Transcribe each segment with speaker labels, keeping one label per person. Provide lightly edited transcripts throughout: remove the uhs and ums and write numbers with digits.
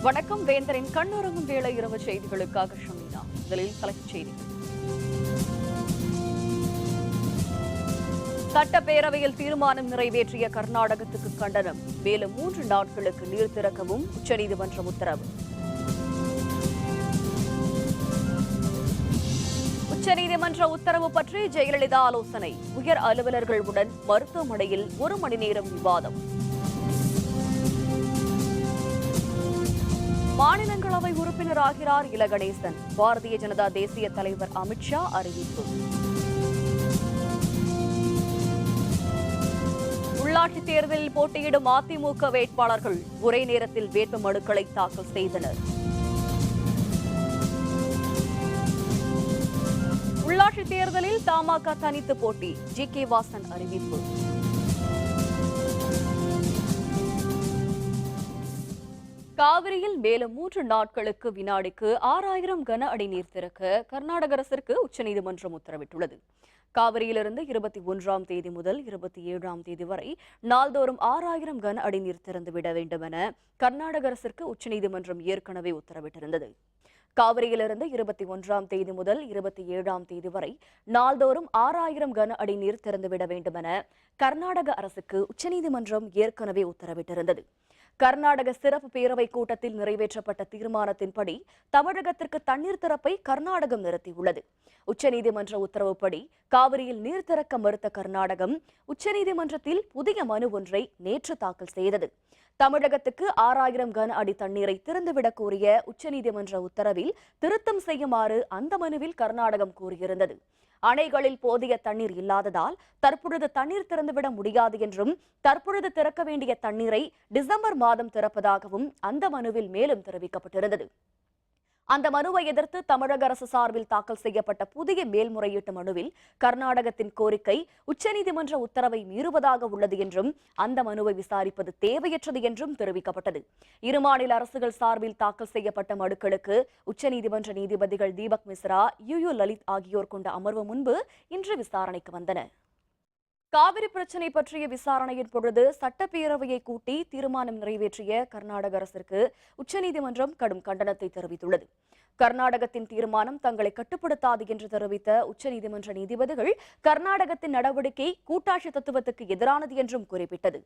Speaker 1: வணக்கம். வேந்தரின் கண்ணுறங்கும் வேளை இரவு செய்திகளுக்காக ஷமீனா. முதலில் தலைப்புச் செய்திகள். சட்டப்பேரவையில் தீர்மானம் நிறைவேற்றிய கர்நாடகத்துக்கு கண்டனம். மேலும் 3 நாட்களுக்கு நீர் திறக்கவும் உச்சநீதிமன்றம் உத்தரவு. உச்சநீதிமன்ற உத்தரவு பற்றி ஜெயலலிதா ஆலோசனை. உயர் அலுவலர்களுடன் மருத்துவமனையில் 1 மணி நேரம் விவாதம். மாநிலங்களவை உறுப்பினராகிறார் இல கணேசன். பாரதிய ஜனதா தேசிய தலைவர் அமித்ஷா அறிவிப்பு. உள்ளாட்சித் தேர்தலில் போட்டியிடும் அதிமுக வேட்பாளர்கள் ஒரே நேரத்தில் வேட்பு மனுக்களை தாக்கல் செய்தனர். உள்ளாட்சித் தேர்தலில் தமாக தனித்து போட்டி. ஜி.கே. வாசன் அறிவிப்பு. காவிரியில் மேலும் 3 நாட்களுக்கு வினாடிக்கு 6000 கன அடி நீர் திறக்க கர்நாடக அரசிற்கு உச்சநீதிமன்றம் உத்தரவிட்டுள்ளது. காவிரியிலிருந்து 21ஆம் தேதி முதல் 27ஆம் தேதி வரை நாள்தோறும் 6000 கன அடி நீர் திறந்துவிட வேண்டும் என கர்நாடக அரசிற்கு உச்சநீதிமன்றம் ஏற்கனவே உத்தரவிட்டிருந்தது. காவிரியிலிருந்து 21ஆம் தேதி முதல் 27ஆம் தேதி வரை நாள்தோறும் 6000 கன அடி நீர் திறந்துவிட வேண்டும் என கர்நாடக அரசுக்கு உச்சநீதிமன்றம் ஏற்கனவே உத்தரவிட்டிருந்தது. கர்நாடக சிறப்பு பேரவை கூட்டத்தில் நிறைவேற்றப்பட்ட தீர்மானத்தின்படி தமிழகத்திற்கு தண்ணீர் திறப்பை கர்நாடகம் நிறுத்தியுள்ளது. உச்சநீதிமன்ற உத்தரவுப்படி காவிரியில் நீர் திறக்க மறுத்த கர்நாடகம் உச்சநீதிமன்றத்தில் புதிய மனு ஒன்றை நேற்று தாக்கல் செய்தது. தமிழகத்துக்கு 6000 கன அடி தண்ணீரை திறந்துவிடக் கோரிய உச்சநீதிமன்ற உத்தரவில் திருத்தம் செய்யுமாறு அந்த மனுவில் கர்நாடகம் கூறியிருந்தது. அணைகளில் போதிய தண்ணீர் இல்லாததால் தற்பொழுது தண்ணீர் திறந்துவிட முடியாது என்றும் தற்பொழுது திறக்க வேண்டிய தண்ணீரை டிசம்பர் மாதம் திறப்பதாகவும் அந்த மனுவில் மேலும் தெரிவிக்கப்பட்டிருந்தது. அந்த மனுவை எதிர்த்து தமிழக அரசு சார்பில் தாக்கல் செய்யப்பட்ட புதிய மேல்முறையீட்டு மனுவில் கர்நாடகத்தின் கோரிக்கை உச்சநீதிமன்ற உத்தரவை மீறுவதாக உள்ளது என்றும் அந்த மனுவை விசாரிப்பது தேவையற்றது என்றும் தெரிவிக்கப்பட்டது. இரு மாநில அரசுகள் சார்பில் தாக்கல் செய்யப்பட்ட மனுக்களுக்கு உச்சநீதிமன்ற நீதிபதிகள் தீபக் மிஸ்ரா, யு லலித் ஆகியோர் கொண்ட அமர்வு முன்பு இன்று விசாரணைக்கு வந்தனர். காவிரி பிரச்சினை பற்றிய விசாரணையின் பொழுது சட்டப்பேரவையை கூட்டி தீர்மானம் நிறைவேற்றிய கர்நாடக அரசிற்கு உச்சநீதிமன்றம் கடும் கண்டனத்தை தெரிவித்துள்ளது. கர்நாடகத்தின் தீர்மானம் தங்களை கட்டுப்படுத்தாது என்று தெரிவித்த உச்சநீதிமன்ற நீதிபதிகள் கர்நாடகத்தின் நடவடிக்கை கூட்டாட்சி தத்துவத்துக்கு எதிரானது என்றும் குறிப்பிட்டது.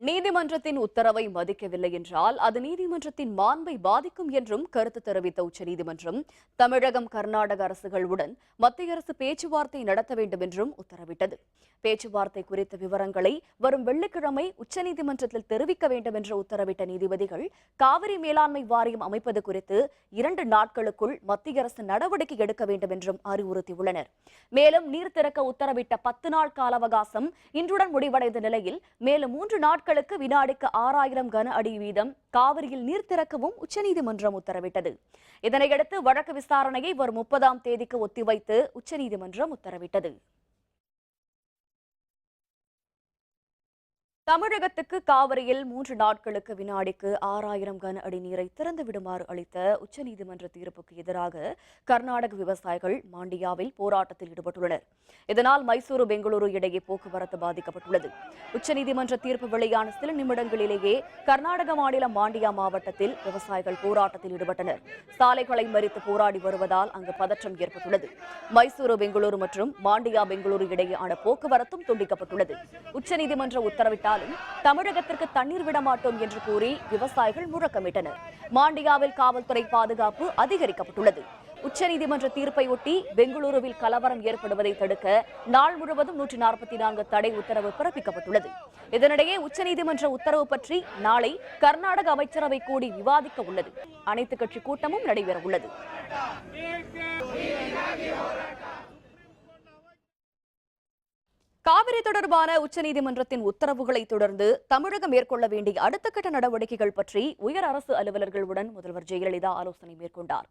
Speaker 1: நீதிமன்றத்தின் உத்தரவை மதிக்கவில்லை என்றால் அது நீதிமன்றத்தின் மாண்பை பாதிக்கும் என்றும் கருத்து தெரிவித்த உச்சநீதிமன்றம் தமிழகம், கர்நாடக அரசுகளுடன் மத்திய அரசு பேச்சுவார்த்தை நடத்த வேண்டும் என்றும் உத்தரவிட்டது. பேச்சுவார்த்தை குறித்த விவரங்களை வரும் வெள்ளிக்கிழமை உச்சநீதிமன்றத்தில் தெரிவிக்க வேண்டும் என்று உத்தரவிட்ட நீதிபதிகள் காவிரி மேலாண்மை வாரியம் அமைப்பது குறித்து 2 நாட்களுக்குள் மத்திய அரசு நடவடிக்கை எடுக்க வேண்டும் என்றும் அறிவுறுத்தியுள்ளனர். மேலும் நீர் திறக்க உத்தரவிட்ட 10 நாள் கால அவகாசம் இன்றுடன் முடிவடைந்த நிலையில் மேலும் 3 நாட்களுக்கு வினாடிக்கு 6000 கன அடி வீதம் காவிரியில் நீர் திறக்கவும் உச்சநீதிமன்றம் உத்தரவிட்டது. இதனையடுத்து வழக்கு விசாரணையை வரும் 30ஆம் தேதிக்கு ஒத்திவைத்து உச்சநீதிமன்றம் உத்தரவிட்டது. தமிழகத்துக்கு காவிரியில் 3 நாட்களுக்கு வினாடிக்கு 6000 கன அடி நீரை திறந்து விடுமாறு அளித்த உச்சநீதிமன்ற தீர்ப்புக்கு எதிராக கர்நாடக விவசாயிகள் மாண்டியாவில் போராட்டத்தில் ஈடுபட்டுள்ளனர். இதனால் மைசூரு, பெங்களூரு இடையே போக்குவரத்து பாதிக்கப்பட்டுள்ளது. உச்சநீதிமன்ற தீர்ப்பு வெளியான சில நிமிடங்களிலேயே கர்நாடக மாநிலம் மாண்டியா மாவட்டத்தில் விவசாயிகள் போராட்டத்தில் ஈடுபட்டனர். சாலைகளை மறித்து போராடி வருவதால் அங்கு பதற்றம் ஏற்பட்டுள்ளது. மைசூரு, பெங்களூரு மற்றும் மாண்டியா, பெங்களூரு இடையேயான போக்குவரத்தும் துண்டிக்கப்பட்டுள்ளது. உச்சநீதிமன்ற உத்தரவிட்டால் தமிழகத்திற்கு தண்ணீர் விட மாட்டோம் என்று கூறி விவசாயிகள் முழக்கமிட்டனர். மாண்டியாவில் காவல்துறை பாதுகாப்பு அதிகரிக்கப்பட்டுள்ளது. உச்சநீதிமன்ற தீர்ப்பை ஒட்டி பெங்களூருவில் கலவரம் ஏற்படுவதை தடுக்க நாள் முழுவதும் 144 தடை உத்தரவு பிறப்பிக்கப்பட்டுள்ளது. இதனிடையே உச்சநீதிமன்ற உத்தரவு பற்றி நாளை கர்நாடக அமைச்சரவை கூடி விவாதிக்க உள்ளது. அனைத்துக் கட்சி கூட்டமும் நடைபெற உள்ளது. காவிரி தொடர்பான உச்சநீதிமன்றத்தின் உத்தரவுகளை தொடர்ந்து தமிழகம் மேற்கொள்ள வேண்டிய அடுத்த கட்ட நடவடிக்கைகள் பற்றி உயர் அரசு அலுவலர்களுடன் முதல்வர் ஜெயலலிதா ஆலோசனை மேற்கொண்டார்.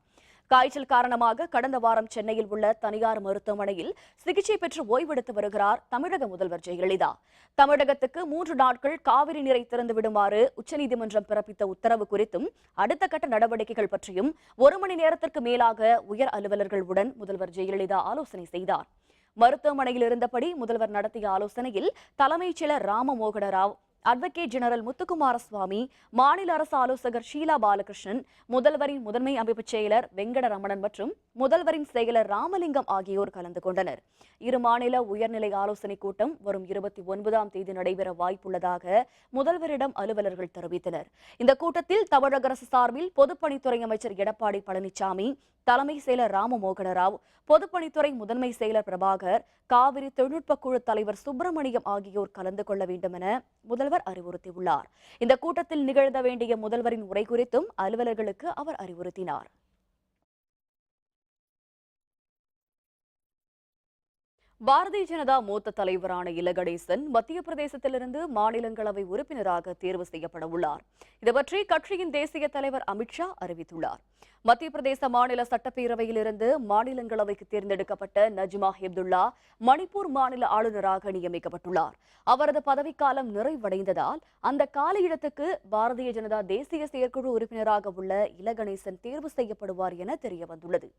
Speaker 1: காய்ச்சல் காரணமாக கடந்த வாரம் சென்னையில் உள்ள தனியார் மருத்துவமனையில் சிகிச்சை பெற்று ஓய்வெடுத்து வருகிறார் தமிழக முதல்வர் ஜெயலலிதா. தமிழகத்துக்கு 3 நாட்கள் காவிரி நீரை திறந்து விடுமாறு உச்சநீதிமன்றம் பிறப்பித்த உத்தரவு குறித்தும் அடுத்த கட்ட நடவடிக்கைகள் பற்றியும் 1 மணி நேரத்திற்கு மேலாக உயர் அலுவலர்களுடன் முதல்வர் ஜெயலலிதா ஆலோசனை செய்தார். மருத்துவமனையில் இருந்தபடி முதல்வர் நடத்திய ஆலோசனையில் தலைமைச் செயலர் ராமமோகன ராவ், அட்வொகேட் ஜெனரல் முத்துக்குமாரசுவாமி, மாநில அரசு ஆலோசகர் ஷீலா பாலகிருஷ்ணன், முதல்வரின் முதன்மை அமைப்பு செயலர் வெங்கடரமணன் மற்றும் முதல்வரின் செயலர் ராமலிங்கம் ஆகியோர் கலந்து கொண்டனர். இரு மாநில உயர்நிலை ஆலோசனைக் கூட்டம் வரும் 29ஆம் தேதி நடைபெற வாய்ப்புள்ளதாக முதல்வரிடம் அலுவலர்கள் தெரிவித்தனர். இந்த கூட்டத்தில் தமிழக அரசு சார்பில் பொதுப்பணித்துறை அமைச்சர் எடப்பாடி பழனிசாமி, தலைமை செயலர் ராமமோகனராவ், பொதுப்பணித்துறை முதன்மை செயலர் பிரபாகர், காவிரி தொழில்நுட்ப குழு தலைவர் சுப்பிரமணியம் ஆகியோர் கலந்து கொள்ள வேண்டும் என முதல்வர் அறிவுறுத்தியுள்ளார். இந்த கூட்டத்தில் நிகழ்த்த வேண்டிய முதல்வரின் உரை குறித்தும் அலுவலர்களுக்கு அவர் அறிவுறுத்தினார். பாரதிய ஜனதா மூத்த தலைவரான இல கணேசன் மத்திய பிரதேசத்திலிருந்து மாநிலங்களவை உறுப்பினராக தேர்வு செய்யப்பட உள்ளார். இதுபற்றி கட்சியின் தேசிய தலைவர் அமித்ஷா அறிவித்துள்ளார். மத்திய பிரதேச மாநில சட்டப்பேரவையிலிருந்து மாநிலங்களவைக்கு தேர்ந்தெடுக்கப்பட்ட நஜ்மா ஹெப்துல்லா மணிப்பூர் மாநில ஆளுநராக நியமிக்கப்பட்டுள்ளார். அவரது பதவிக்காலம் நிறைவடைந்ததால் அந்த காலியிடத்துக்கு பாரதிய ஜனதா தேசிய செயற்குழு உறுப்பினராக உள்ள இல கணேசன் தேர்வு செய்யப்படுவார் என தெரியவந்துள்ளது.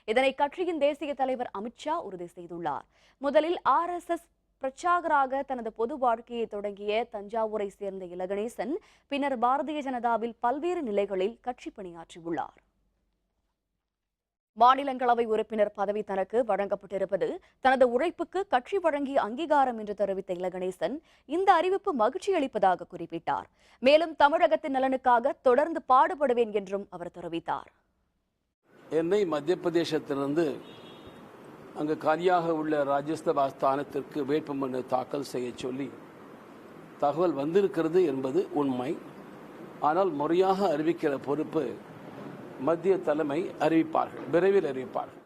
Speaker 1: இதனை கட்சியின் தேசிய தலைவர் அமித்ஷா உறுதி செய்துள்ளார். முதலில் RSS பிரச்சாரகராக தனது பொது வாழ்க்கையை தொடங்கிய தஞ்சாவூரை சேர்ந்த இல கணேசன் பின்னர் பாரதிய ஜனதாவில் பல்வேறு நிலைகளில் கட்சி பணியாற்றியுள்ளார். மாநிலங்களவை உறுப்பினர் பதவி தனக்கு வழங்கப்பட்டிருப்பது தனது உழைப்புக்கு கட்சி வழங்கிய அங்கீகாரம் என்று தெரிவித்த இல கணேசன் இந்த அறிவிப்பு மகிழ்ச்சி அளிப்பதாக குறிப்பிட்டார். மேலும் தமிழகத்தின் நலனுக்காக தொடர்ந்து பாடுபடுவேன் என்றும் அவர் தெரிவித்தார்.
Speaker 2: என்னை மத்திய பிரதேசத்திலிருந்து அங்கு காலியாக உள்ள ராஜ்யசபா ஸ்தானத்திற்கு வேட்புமனு தாக்கல் செய்ய சொல்லி தகவல் வந்திருக்கிறது என்பது உண்மை. ஆனால் முறையாக அறிவிக்கிற பொறுப்பு மத்திய தலைமை அறிவிப்பார்கள், விரைவில் அறிவிப்பார்கள்.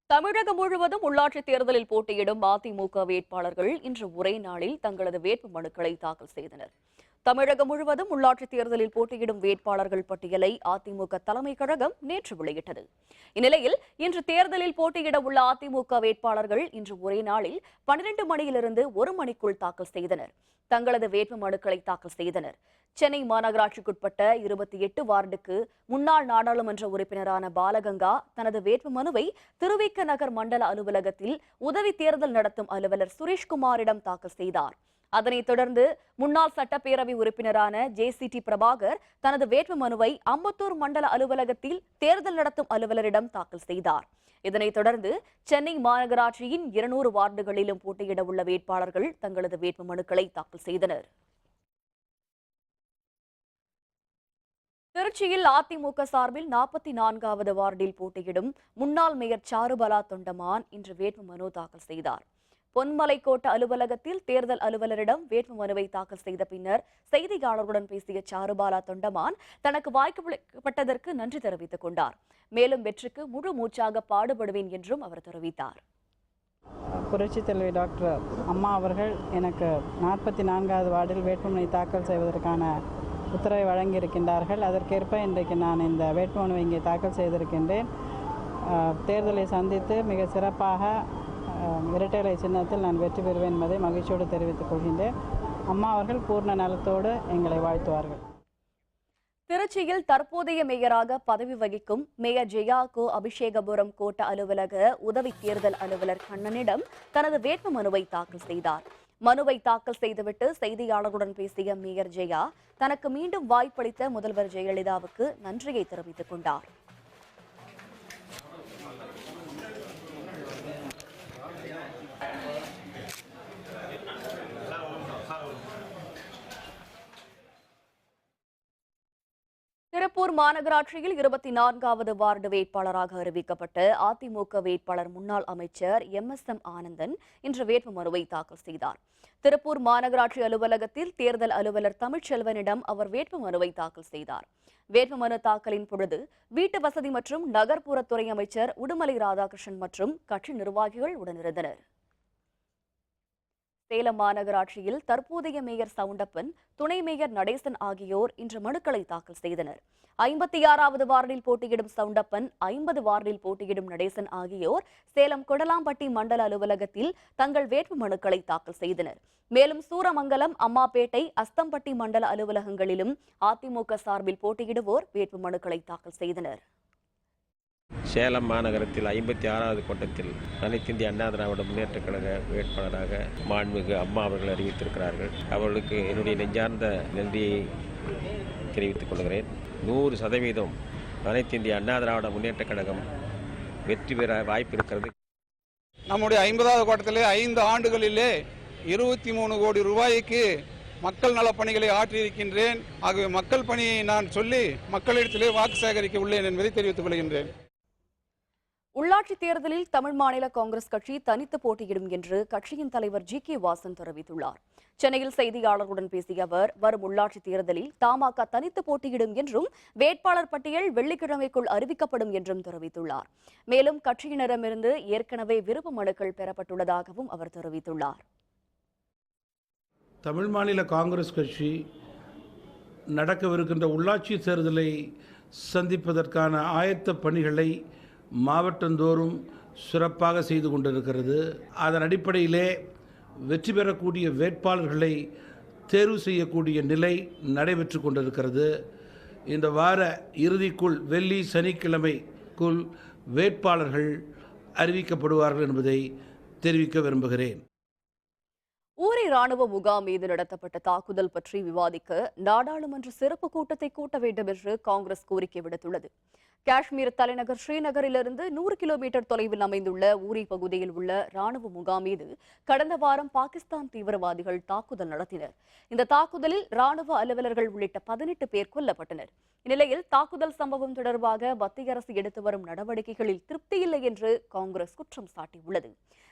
Speaker 1: தமிழகம் முழுவதும் உள்ளாட்சி தேர்தலில் போட்டியிடும் அதிமுக வேட்பாளர்கள் இன்று ஒரே நாளில் தங்களது வேட்பு மனுக்களை தாக்கல் செய்தனர். தமிழகம் முழுவதும் உள்ளாட்சி தேர்தலில் போட்டியிடும் வேட்பாளர்கள் பட்டியலை அதிமுக தலைமை கழகம் நேற்று வெளியிட்டது. இந்நிலையில் இன்று தேர்தலில் போட்டியிட உள்ள அதிமுக வேட்பாளர்கள் இன்று ஒரே நாளில் 12 மணியிலிருந்து 1 மணிக்குள் தாக்கல் செய்தனர். தங்களது வேட்பு மனுக்களை தாக்கல் செய்தனர். சென்னை மாநகராட்சிக்குட்பட்ட 28 வார்டுக்கு முன்னாள் நாடாளுமன்ற உறுப்பினரான பாலகங்கா தனது வேட்பு மனுவை திருவிக நகர் மண்டல அலுவலகத்தில் உதவி தேர்தல் நடத்தும் அலுவலர் சுரேஷ்குமாரிடம் தாக்கல் செய்தார். அதனைத் தொடர்ந்து முன்னாள் சட்டப்பேரவை உறுப்பினரான JCT பிரபாகர் தனது வேட்பு மனுவை அம்பத்தூர் மண்டல அலுவலகத்தில் தேர்தல் நடத்தும் அலுவலரிடம் தாக்கல் செய்தார். இதனைத் தொடர்ந்து சென்னை மாநகராட்சியின் 200 வார்டுகளிலும் போட்டியிட உள்ள வேட்பாளர்கள் தங்களது வேட்பு மனுக்களை தாக்கல் செய்தனர். திருச்சியில் அதிமுக சார்பில் 44வது வார்டில் போட்டியிடும் முன்னாள் மேயர் சாருபாலா தொண்டமான் இன்று வேட்பு மனு தாக்கல் செய்தார். பொன்மலை கோட்ட அலுவலகத்தில் தேர்தல் அலுவலரிடம் வேட்பு மனுவை தாக்கல் செய்த பின்னர் செய்தியாளர்களுடன் பேசிய சாருபாலா தொண்டமான் தனக்கு வாய்க்கப்பட்டதற்கு நன்றி தெரிவித்துக் கொண்டார். மேலும் வெற்றிக்கு முழு மூச்சாக பாடுபடுவேன் என்றும் அவர் தெரிவித்தார்.
Speaker 3: புரட்சி தலைவி டாக்டர் அம்மா அவர்கள் எனக்கு 44வது வார்டில் வேட்புமனை தாக்கல் செய்வதற்கான உத்தரவை வழங்கியிருக்கின்றார்கள். அதற்கேற்ப இன்றைக்கு நான் இந்த வேட்புமனுவை இங்கே தாக்கல் செய்திருக்கின்றேன். தேர்தலை சந்தித்து மிக சிறப்பாக இரட்டை சின்னத்தில் நான் வெற்றி பெறுவேன் என்பதை மகிழ்ச்சியோடு தெரிவித்துக் கொள்கின்றேன். அம்மா அவர்கள் பூர்ண நலத்தோடு எங்களை வாழ்த்துவார்கள்.
Speaker 1: திருச்சியில் தற்போதைய மேயராக பதவி வகிக்கும் மேயர் ஜெயா கோ அபிஷேகபுரம் கோட்ட அலுவலக உதவி தேர்தல் அலுவலர் கண்ணனிடம் தனது வேட்பு மனுவை தாக்கல் செய்தார். மனுவை தாக்கல் செய்துவிட்டு செய்தியாளர்களுடன் பேசிய மேயர் ஜெயா தனக்கு மீண்டும் வாய்ப்பளித்த முதல்வர் ஜெயலலிதாவுக்கு நன்றியை தெரிவித்துக் கொண்டார். திருப்பூர் மாநகராட்சியில் 24வது வார்டு வேட்பாளராக அறிவிக்கப்பட்ட அதிமுக வேட்பாளர் முன்னாள் அமைச்சர் MSM ஆனந்தன் இன்று வேட்பு மனுவை தாக்கல் செய்தார். திருப்பூர் மாநகராட்சி அலுவலகத்தில் தேர்தல் அலுவலர் தமிழ்ச்செல்வனிடம் அவர் வேட்பு மனுவை தாக்கல் செய்தார். வேட்புமனு தாக்கலின் பொழுது வீட்டு வசதி மற்றும் நகர்ப்புறத்துறை அமைச்சர் உடுமலை ராதாகிருஷ்ணன் மற்றும் கட்சி நிர்வாகிகள் உடனிருந்தனர். சேலம் மாநகராட்சியில் தற்போதைய மேயர் சவுண்டப்பன், துணை மேயர் நடேசன் ஆகியோர் இன்று மனுக்களை தாக்கல் செய்தனர். 56வது வார்டில் போட்டியிடும் சவுண்டப்பன், 50 வார்டில் போட்டியிடும் நடேசன் ஆகியோர் சேலம் கொடலாம்பட்டி மண்டல அலுவலகத்தில் தங்கள் வேட்பு மனுக்களை தாக்கல் செய்தனர். மேலும் சூரமங்கலம், அம்மாப்பேட்டை, அஸ்தம்பட்டி மண்டல அலுவலகங்களிலும் அதிமுக சார்பில் போட்டியிடுவோர் வேட்பு மனுக்களை தாக்கல் செய்தனர்.
Speaker 4: சேலம் மாநகரத்தில் 56வது கோட்டத்தில் அனைத்து இந்திய அண்ணா திராவிட முன்னேற்றக் கழக வேட்பாளராக மாண்புமிகு அம்மா அவர்கள் அறிவித்திருக்கிறார்கள். அவர்களுக்கு என்னுடைய நெஞ்சார்ந்த நன்றியை தெரிவித்துக் கொள்கிறேன். 100% அனைத்து இந்திய அண்ணா திராவிட முன்னேற்றக் கழகம் வெற்றி பெற வாய்ப்பு இருக்கிறது.
Speaker 5: நம்முடைய 50வது கோட்டத்திலே 5 ஆண்டுகளிலே 23 கோடி ரூபாய்க்கு மக்கள் நலப்பணிகளை ஆற்றியிருக்கின்றேன். ஆகவே மக்கள் பணியை நான் சொல்லி மக்களிடத்திலே வாக்கு சேகரிக்க உள்ளேன் என்பதை தெரிவித்துக் கொள்கின்றேன்.
Speaker 1: உள்ளாட்சித் தேர்தலில் தமிழ் மாநில காங்கிரஸ் கட்சி தனித்து போட்டியிடும் என்று கட்சியின் தலைவர் ஜி.கே. வாசன் தெரிவித்துள்ளார். சென்னையில் செய்தியாளர்களுடன் பேசிய அவர், வரும் உள்ளாட்சித் தேர்தலில் தமாக தனித்து போட்டியிடும் என்றும் வேட்பாளர் பட்டியல் வெள்ளிக்கிழமைக்குள் அறிவிக்கப்படும் என்றும் தெரிவித்துள்ளார். மேலும் கட்சியினரிடமிருந்து ஏற்கனவே விருப்ப மனுக்கள் பெறப்பட்டுள்ளதாகவும் அவர் தெரிவித்துள்ளார்.
Speaker 6: தமிழ் மாநில காங்கிரஸ் கட்சி நடக்கவிருக்கின்ற உள்ளாட்சி தேர்தலை சந்திப்பதற்கான ஆயத்த பணிகளை மாவட்டந்தோறும் சிறப்பாக செய்து கொண்டிருக்கிறது. அதன் அடிப்படையிலே வெற்றி பெறக்கூடிய வேட்பாளர்களை தேர்வு செய்யக்கூடிய நிலை நடைபெற்று கொண்டிருக்கிறது. இந்த வார இறுதிக்குள் வெள்ளி சனிக்கிழமைக்குள் வேட்பாளர்கள் அறிவிக்கப்படுவார்கள் என்பதை தெரிவிக்க விரும்புகிறேன்.
Speaker 1: ஊரை ராணுவ முகாம் மீது நடத்தப்பட்ட தாக்குதல் பற்றி விவாதிக்க நாடாளுமன்ற சிறப்பு கூட்டத்தை கூட்ட வேண்டும் என்று காங்கிரஸ் கோரிக்கை விடுத்துள்ளது. காஷ்மீர் தலைநகர் ஸ்ரீநகரிலிருந்து 100 கிலோமீட்டர் தொலைவில் அமைந்துள்ள ஊரி பகுதியில் உள்ள ராணுவ முகாம் மீது கடந்த வாரம் பாகிஸ்தான் தீவிரவாதிகள் தாக்குதல் நடத்தினர். இந்த தாக்குதலில் ராணுவ அலுவலர்கள் உள்ளிட்ட 18 பேர் கொல்லப்பட்டனர். இந்நிலையில் தாக்குதல் சம்பவம் தொடர்பாக மத்திய அரசு எடுத்து வரும் நடவடிக்கைகளில் திருப்தியில்லை என்று காங்கிரஸ் குற்றம் சாட்டியுள்ளது.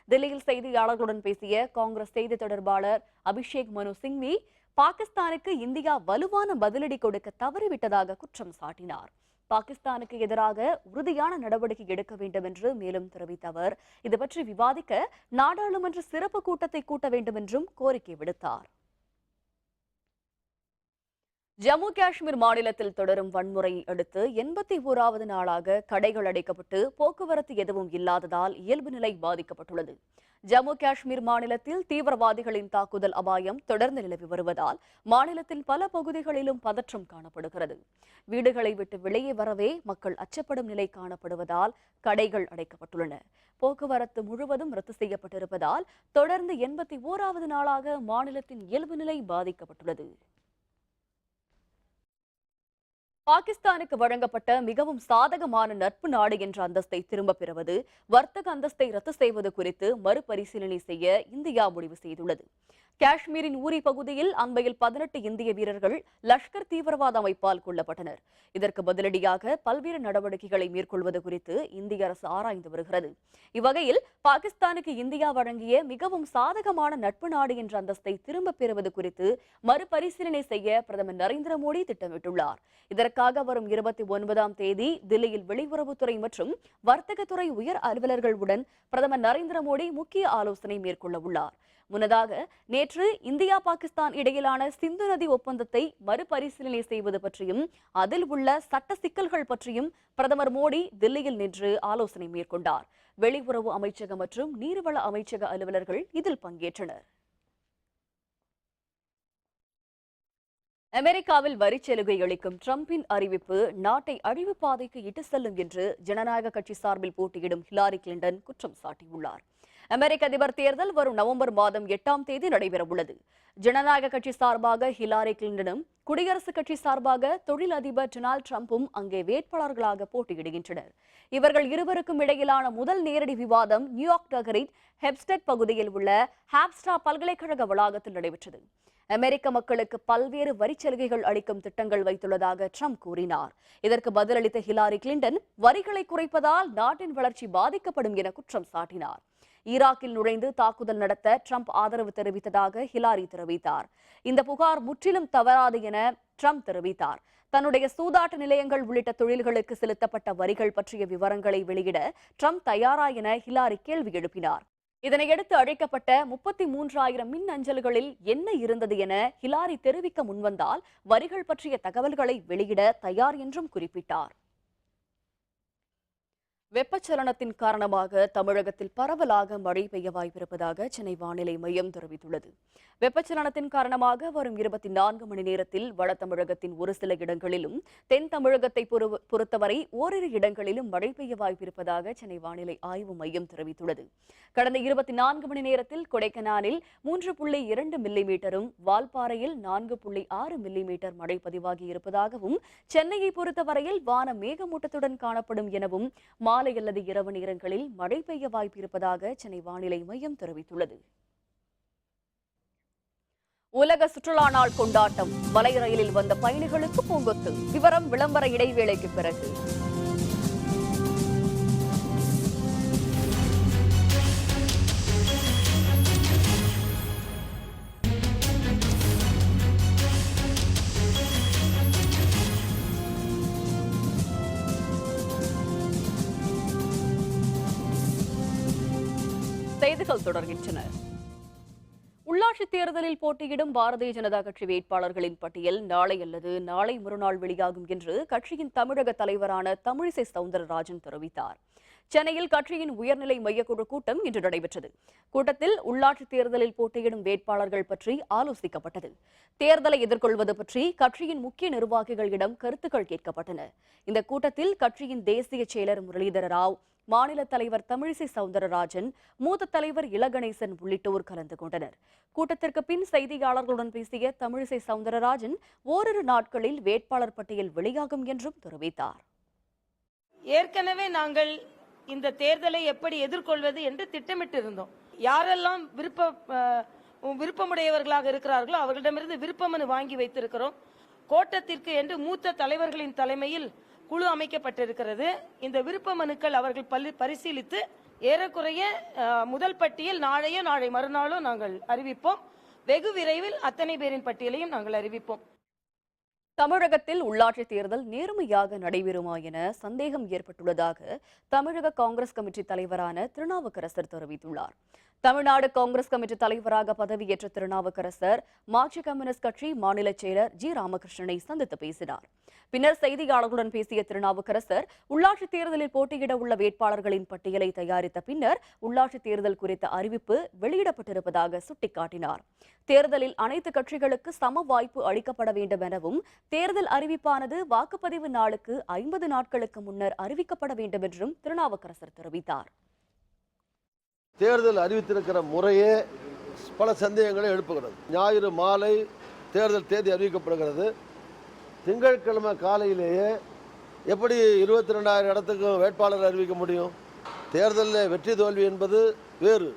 Speaker 1: தில்லியில் செய்தியாளர்களுடன் பேசிய காங்கிரஸ் செய்தி தொடர்பாளர் அபிஷேக் மனு சிங்வி, பாகிஸ்தானுக்கு இந்தியா வலுவான பதிலடி கொடுக்க தவறிவிட்டதாக குற்றம் சாட்டினார். பாகிஸ்தானுக்கு எதிராக உறுதியான நடவடிக்கை எடுக்க வேண்டும் என்று மேலும் தெரிவித்த அவர், இது பற்றி விவாதிக்க நாடாளுமன்ற சிறப்பு கூட்டத்தை கூட்ட வேண்டும் என்றும் கோரிக்கை விடுத்தார். ஜம்மு காஷ்மீர் மாநிலத்தில் தொடரும் வன்முறையை அடுத்து 81வது நாளாக கடைகள் அடைக்கப்பட்டு போக்குவரத்து எதுவும் இல்லாததால் இயல்பு நிலை பாதிக்கப்பட்டுள்ளது. ஜம்மு காஷ்மீர் மாநிலத்தில் தீவிரவாதிகளின் தாக்குதல் அபாயம் தொடர்ந்து நிலவி வருவதால் மாநிலத்தின் பல பகுதிகளிலும் பதற்றம் காணப்படுகிறது. வீடுகளை விட்டு வெளியே வரவே மக்கள் அச்சப்படும் நிலை காணப்படுவதால் கடைகள் அடைக்கப்பட்டுள்ளன. போக்குவரத்து முழுவதும் ரத்து செய்யப்பட்டிருப்பதால் தொடர்ந்து 81வது நாளாக மாநிலத்தின் இயல்பு நிலை பாதிக்கப்பட்டுள்ளது. பாகிஸ்தானுக்கு வழங்கப்பட்ட மிகவும் சாதகமான நட்பு நாடு என்ற அந்தஸ்தை திரும்பப் பெறுவது, வர்த்தக அந்தஸ்தை ரத்து செய்வது குறித்து மறுபரிசீலனை செய்ய இந்தியா முடிவு செய்துள்ளது. காஷ்மீரின் ஊரி பகுதியில் அண்மையில் 18 இந்திய வீரர்கள் லஷ்கர் தீவிரவாத அமைப்பால் கொல்லப்பட்டனர். இதற்கு பதிலடியாக பல்வேறு நடவடிக்கைகளை மேற்கொள்வது குறித்து இந்திய அரசு ஆராய்ந்து வருகிறது. இவ்வகையில் பாகிஸ்தானுக்கு இந்தியா வழங்கிய மிகவும் சாதகமான நட்பு நாடு என்ற அந்தஸ்தை திரும்பப் பெறுவது குறித்து மறுபரிசீலனை செய்ய பிரதமர் நரேந்திர மோடி திட்டமிட்டுள்ளார். இதற்காக வரும் 29ஆம் தேதி தில்லியில் வெளியுறவுத்துறை மற்றும் வர்த்தகத்துறை உயர் அலுவலர்களுடன் பிரதமர் நரேந்திர மோடி முக்கிய ஆலோசனை மேற்கொள்ள உள்ளார். முன்னதாக நேற்று இந்தியா பாகிஸ்தான் இடையிலான சிந்து நதி ஒப்பந்தத்தை மறுபரிசீலனை செய்வது பற்றியும் அதில் உள்ள சட்ட சிக்கல்கள் பற்றியும் பிரதமர் மோடி தில்லியில் நின்று ஆலோசனை மேற்கொண்டார். வெளியுறவு அமைச்சகம் மற்றும் நீர்வள அமைச்சக அலுவலர்கள் இதில் பங்கேற்றனர். அமெரிக்காவில் வரிச்சலுகை அளிக்கும் டிரம்பின் அறிவிப்பு நாட்டை அழிவு பாதைக்கு இட்டு செல்லும் என்று ஜனநாயக கட்சி சார்பில் போட்டியிடும் ஹிலாரி கிளின்டன் குற்றம் சாட்டியுள்ளார். அமெரிக்க அதிபர் தேர்தல் வரும் நவம்பர் மாதம் 8ஆம் தேதி நடைபெறவுள்ளது. ஜனநாயக கட்சி சார்பாக ஹிலாரி கிளின்டனும் குடியரசுக் கட்சி சார்பாக தொழில் அதிபர் டொனால்டு டிரம்பும் அங்கே வேட்பாளர்களாக போட்டியிடுகின்றனர். இவர்கள் இருவருக்கும் இடையிலான முதல் நேரடி விவாதம் நியூயார்க் நகரின் ஹெப்ஸ்டட் பகுதியில் உள்ள ஹாப்ஸ்டா பல்கலைக்கழக வளாகத்தில் நடைபெற்றது. அமெரிக்க மக்களுக்கு பல்வேறு வரிச்சலுகைகள் அளிக்கும் திட்டங்கள் வைத்துள்ளதாக ட்ரம்ப் கூறினார். இதற்கு பதிலளித்த ஹிலாரி கிளின்டன் வரிகளை குறைப்பதால் நாட்டின் வளர்ச்சி பாதிக்கப்படும் என குற்றம் சாட்டினார். ஈராக்கில் நுழைந்து தாக்குதல் நடத்த ட்ரம்ப் ஆதரவு தெரிவித்ததாக ஹிலாரி தெரிவித்தார். இந்த புகார் முற்றிலும் தவறாது என ட்ரம்ப் தெரிவித்தார். தன்னுடைய சூதாட்ட நிலையங்கள் உள்ளிட்ட தொழில்களுக்கு செலுத்தப்பட்ட வரிகள் பற்றிய விவரங்களை வெளியிட ட்ரம்ப் தயாரா என ஹிலாரி கேள்வி எழுப்பினார். இதனையடுத்து அழைக்கப்பட்ட 33,000 மின் அஞ்சல்களில் என்ன இருந்தது என ஹிலாரி தெரிவிக்க முன்வந்தால் வரிகள் பற்றிய தகவல்களை வெளியிட தயார் என்றும் குறிப்பிட்டார். வெப்பச்சலனத்தின் காரணமாக தமிழகத்தில் பரவலாக மழை பெய்ய வாய்ப்பிருப்பதாக சென்னை வானிலை மையம் தெரிவித்துள்ளது. வெப்பச்சலனத்தின் காரணமாக வரும் 24 மணி நேரத்தில் வட தமிழகத்தின் ஒரு சில இடங்களிலும் தென் தமிழகத்தை பொறுத்தவரை ஓரிரு இடங்களிலும் மழை பெய்ய வாய்ப்பிருப்பதாக சென்னை வானிலை ஆய்வு மையம் தெரிவித்துள்ளது. கடந்த 24 மணி நேரத்தில் கொடைக்கானலில் 3.2 மில்லிமீட்டரும் வால்பாறையில் 4.6 மில்லிமீட்டர் மழை பதிவாகி இருப்பதாகவும் சென்னையை பொறுத்தவரையில் வானம் மேகமூட்டத்துடன் காணப்படும் எனவும் மாலை அல்லது இரவு நேரங்களில் மழை பெய்ய வாய்ப்பிருப்பதாக சென்னை வானிலை மையம் தெரிவித்துள்ளது. உலக சுற்றுலா நாள் கொண்டாட்டம், மலை ரயிலில் வந்த பயணிகளுக்கு பூங்கொத்து. விவரம் விளம்பர இடைவேளைக்கு பிறகு. செய்திகள் தொடர்கின்றன. உள்ளாட்சித் தேர்தலில் போட்டியிடும் பாரதிய ஜனதா கட்சி வேட்பாளர்களின் பட்டியல் நாளை அல்லது நாளை மறுநாள் வெளியாகும் என்று கட்சியின் தமிழக தலைவரான தமிழிசை சவுந்தரராஜன் தெரிவித்தார். சென்னையில் கட்சியின் உயர்நிலை மையக்குழு கூட்டம் இன்று நடைபெற்றது. கூட்டத்தில் உள்ளாட்சித் தேர்தலில் போட்டியிடும் வேட்பாளர்கள் பற்றி ஆலோசிக்கப்பட்டது. தேர்தலை எதிர்கொள்வது பற்றி கட்சியின் முக்கிய நிர்வாகிகளிடம் கருத்துக்கள் கேட்கப்பட்டன. இந்த கூட்டத்தில் கட்சியின் தேசிய செயலர் முரளிதர ராவ், மாநில தலைவர் தமிழிசை சவுந்தரராஜன், மூத்த தலைவர் இளகணேசன் உள்ளிட்டோர் கலந்து கொண்டனர். கூட்டத்திற்கு பின் செய்தியாளர்களுடன் பேசிய தமிழிசை சவுந்தரராஜன் ஓரிரு நாட்களில் வேட்பாளர் பட்டியல் வெளியாகும் என்றும் தெரிவித்தார்.
Speaker 7: ஏற்கனவே நாங்கள் இந்த தேர்தலை எப்படி எதிர்கொள்வது என்று திட்டமிட்டிருந்தோம். யாரெல்லாம் விருப்பமுடையவர்களாக இருக்கிறார்களோ அவர்களிடமிருந்து விருப்ப மனு வாங்கி வைத்திருக்கிறோம். கோட்டத்திற்கு என்று மூத்த தலைவர்களின் தலைமையில் குழு அமைக்கப்பட்டிருக்கிறது. இந்த விருப்ப மனுக்கள் அவர்கள் பரிசீலித்து ஏறக்குறைய முதல் பட்டியல் நாளையோ நாளை மறுநாளோ நாங்கள் அறிவிப்போம். வெகு விரைவில் அத்தனை பேரின் பட்டியலையும் நாங்கள் அறிவிப்போம்.
Speaker 1: தமிழகத்தில் உள்ளாட்சித் தேர்தல் நேர்மையாக நடைபெறுமா என சந்தேகம் ஏற்பட்டுள்ளதாக தமிழக காங்கிரஸ் கமிட்டி தலைவரான திருநாவுக்கரசர் தெரிவித்துள்ளார். தமிழ்நாடு காங்கிரஸ் கமிட்டி தலைவராக பதவியேற்ற திருநாவுக்கரசர் மார்க்சிஸ்ட் கம்யூனிஸ்ட் கட்சி மாநில செயலர் ஜி ராமகிருஷ்ணனை சந்தித்து பேசினார். பின்னர் செய்தியாளர்களுடன் பேசிய திருநாவுக்கரசர் உள்ளாட்சித் தேர்தலில் போட்டியிட உள்ள வேட்பாளர்களின் பட்டியலை தயாரித்த பின்னர் உள்ளாட்சித் தேர்தல் குறித்த அறிவிப்பு வெளியிடப்பட்டிருப்பதாக சுட்டிக்காட்டினார். தேர்தலில் அனைத்து கட்சிகளுக்கு சம வாய்ப்பு அளிக்கப்பட வேண்டும் எனவும் தேர்தல் அறிவிப்பானது வாக்குப்பதிவு நாளுக்கு 50 நாட்களுக்கு முன்னர் அறிவிக்கப்பட வேண்டும் என்றும் திருநாவுக்கரசர் தெரிவித்தார்.
Speaker 8: தேர்தல் அறிவித்திருக்கிற முறையே பல சந்தேகங்களை எழுப்புகிறது. ஞாயிறு மாலை தேர்தல் தேதி அறிவிக்கப்படுகிறது. திங்கட்கிழமை காலையிலேயே எப்படி 22,000 இடத்துக்கு வேட்பாளர் அறிவிக்க முடியும்? தேர்தலில் வெற்றி தோல்வி என்பது வேறு.